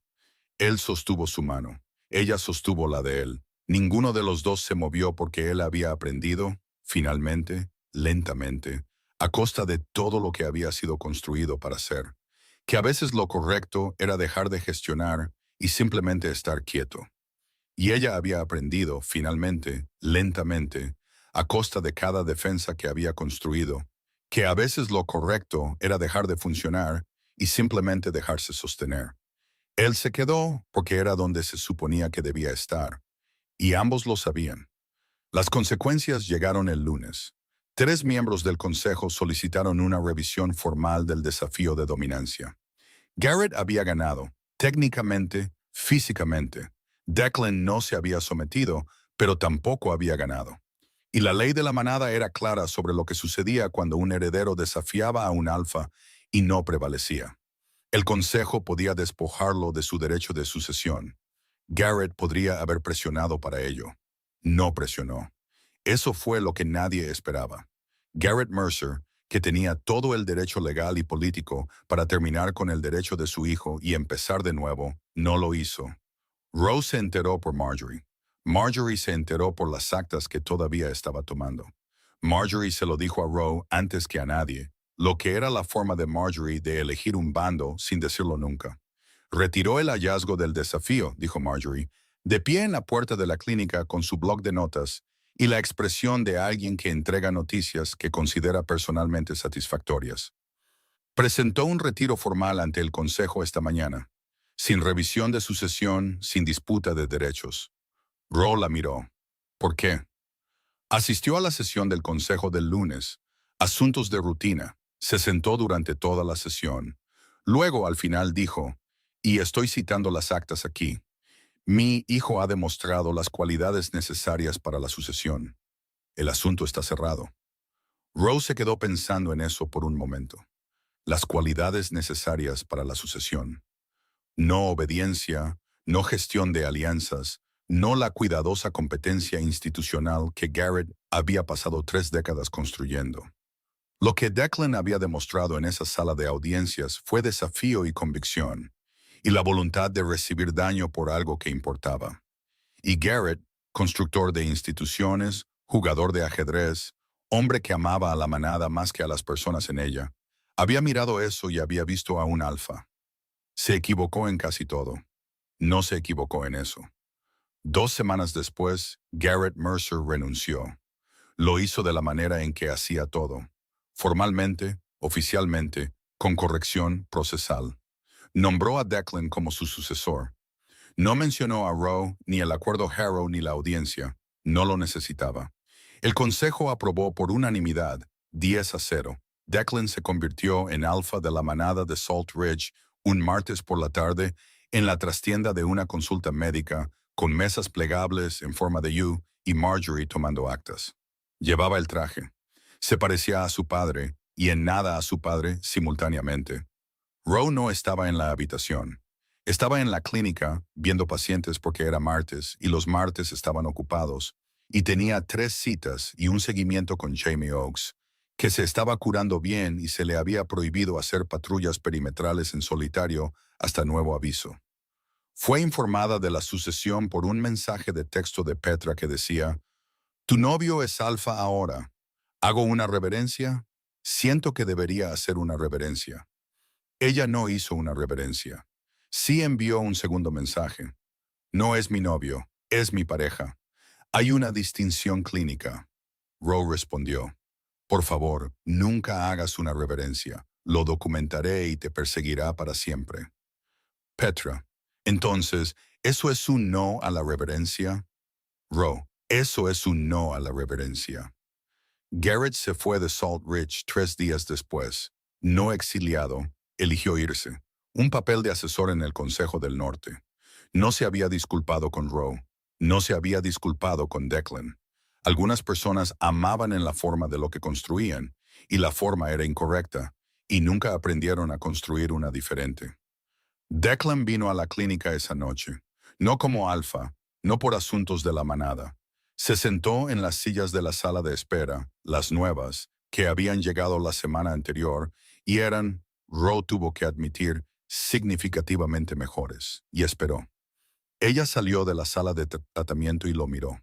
Speaker 1: Él sostuvo su mano. Ella sostuvo la de él. Ninguno de los dos se movió porque él había aprendido, finalmente, lentamente, a costa de todo lo que había sido construido para ser, que a veces lo correcto era dejar de gestionar y simplemente estar quieto. Y ella había aprendido, finalmente, lentamente, a costa de cada defensa que había construido, que a veces lo correcto era dejar de funcionar y simplemente dejarse sostener. Él se quedó porque era donde se suponía que debía estar, y ambos lo sabían. Las consecuencias llegaron el lunes. 3 miembros del consejo solicitaron una revisión formal del desafío de dominancia. Garrett había ganado, técnicamente, físicamente. Declan no se había sometido, pero tampoco había ganado. Y la ley de la manada era clara sobre lo que sucedía cuando un heredero desafiaba a un alfa y no prevalecía. El consejo podía despojarlo de su derecho de sucesión. Garrett podría haber presionado para ello. No presionó. Eso fue lo que nadie esperaba. Garrett Mercer, que tenía todo el derecho legal y político para terminar con el derecho de su hijo y empezar de nuevo, no lo hizo. Rose se enteró por Marjorie. Marjorie se enteró por las actas que todavía estaba tomando. Marjorie se lo dijo a Roe antes que a nadie, lo que era la forma de Marjorie de elegir un bando sin decirlo nunca. Retiró el hallazgo del desafío, dijo Marjorie, de pie en la puerta de la clínica con su bloc de notas y la expresión de alguien que entrega noticias que considera personalmente satisfactorias. Presentó un retiro formal ante el Consejo esta mañana, sin revisión de sucesión, sin disputa de derechos. Ro la miró. ¿Por qué? Asistió a la sesión del Consejo del lunes, asuntos de rutina, se sentó durante toda la sesión. Luego, al final, dijo, y estoy citando las actas aquí, mi hijo ha demostrado las cualidades necesarias para la sucesión. El asunto está cerrado. Rose se quedó pensando en eso por un momento. Las cualidades necesarias para la sucesión. No obediencia, no gestión de alianzas, no la cuidadosa competencia institucional que Garrett había pasado 3 décadas construyendo. Lo que Declan había demostrado en esa sala de audiencias fue desafío y convicción, y la voluntad de recibir daño por algo que importaba. Y Garrett, constructor de instituciones, jugador de ajedrez, hombre que amaba a la manada más que a las personas en ella, había mirado eso y había visto a un alfa. Se equivocó en casi todo. No se equivocó en eso. 2 semanas después, Garrett Mercer renunció. Lo hizo de la manera en que hacía todo. Formalmente, oficialmente, con corrección procesal. Nombró a Declan como su sucesor. No mencionó a Roe, ni el acuerdo Harrow ni la audiencia. No lo necesitaba. El consejo aprobó por unanimidad, 10-0. Declan se convirtió en alfa de la manada de Salt Ridge un martes por la tarde en la trastienda de una consulta médica con mesas plegables en forma de U y Marjorie tomando actas. Llevaba el traje. Se parecía a su padre y en nada a su padre simultáneamente. Roe no estaba en la habitación. Estaba en la clínica viendo pacientes porque era martes y los martes estaban ocupados y tenía 3 citas y un seguimiento con Jamie Oakes, que se estaba curando bien y se le había prohibido hacer patrullas perimetrales en solitario hasta nuevo aviso. Fue informada de la sucesión por un mensaje de texto de Petra que decía: «Tu novio es Alfa ahora. ¿Hago una reverencia? Siento que debería hacer una reverencia». Ella no hizo una reverencia. Sí envió un segundo mensaje. «No es mi novio, es mi pareja. Hay una distinción clínica». Roe respondió: «Por favor, nunca hagas una reverencia. Lo documentaré y te perseguirá para siempre». Petra: «Entonces, ¿eso es un no a la reverencia?» Roe: «Eso es un no a la reverencia». Garrett se fue de Salt Ridge 3 días después. No exiliado, eligió irse. Un papel de asesor en el Consejo del Norte. No se había disculpado con Roe. No se había disculpado con Declan. Algunas personas amaban en la forma de lo que construían, y la forma era incorrecta, y nunca aprendieron a construir una diferente. Declan vino a la clínica esa noche, no como alfa, no por asuntos de la manada. Se sentó en las sillas de la sala de espera, las nuevas, que habían llegado la semana anterior, y eran, Roe tuvo que admitir, significativamente mejores, y esperó. Ella salió de la sala de tratamiento y lo miró.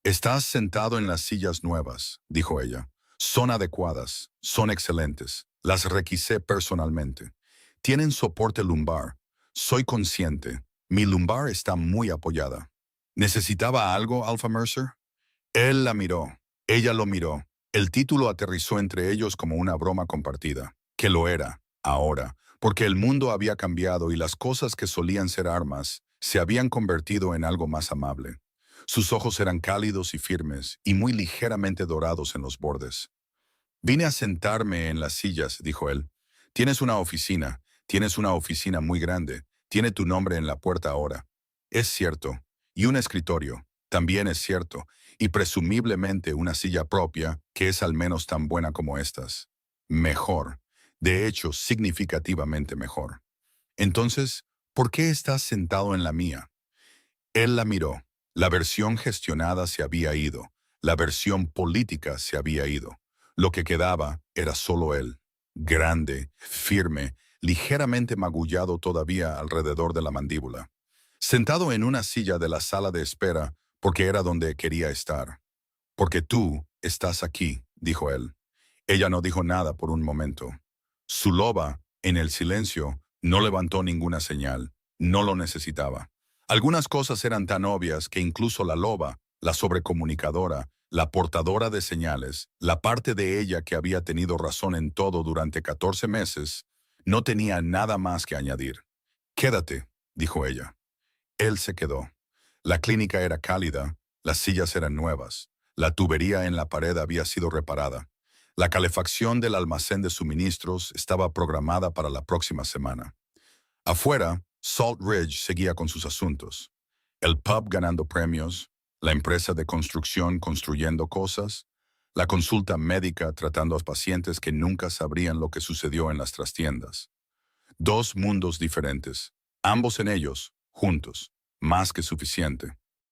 Speaker 1: «Estás sentado en las sillas nuevas», dijo ella. «Son adecuadas, son excelentes. Las requisé personalmente. Tienen soporte lumbar. Soy consciente. Mi lumbar está muy apoyada». ¿Necesitaba algo, Alpha Mercer? Él la miró. Ella lo miró. El título aterrizó entre ellos como una broma compartida. Que lo era, ahora, porque el mundo había cambiado y las cosas que solían ser armas se habían convertido en algo más amable. Sus ojos eran cálidos y firmes, y muy ligeramente dorados en los bordes. «Vine a sentarme en las sillas», dijo él. Tienes una oficina muy grande, tiene tu nombre en la puerta ahora». «Es cierto. Y un escritorio. También es cierto. Y presumiblemente una silla propia, que es al menos tan buena como estas. Mejor. De hecho, significativamente mejor. Entonces, ¿por qué estás sentado en la mía?» Él la miró. La versión gestionada se había ido. La versión política se había ido. Lo que quedaba era solo él. Grande, firme, ligeramente magullado todavía alrededor de la mandíbula. Sentado en una silla de la sala de espera, porque era donde quería estar. «Porque tú estás aquí», dijo él. Ella no dijo nada por un momento. Su loba, en el silencio, no levantó ninguna señal. No lo necesitaba. Algunas cosas eran tan obvias que incluso la loba, la sobrecomunicadora, la portadora de señales, la parte de ella que había tenido razón en todo durante 14 meses, no tenía nada más que añadir. «Quédate», dijo ella. Él se quedó. La clínica era cálida, las sillas eran nuevas, la tubería en la pared había sido reparada. La calefacción del almacén de suministros estaba programada para la próxima semana. Afuera, Salt Ridge seguía con sus asuntos. El pub ganando premios, la empresa de construcción construyendo cosas, la consulta médica tratando a pacientes que nunca sabrían lo que sucedió en las trastiendas. Dos mundos diferentes, ambos en ellos, juntos, más que suficiente.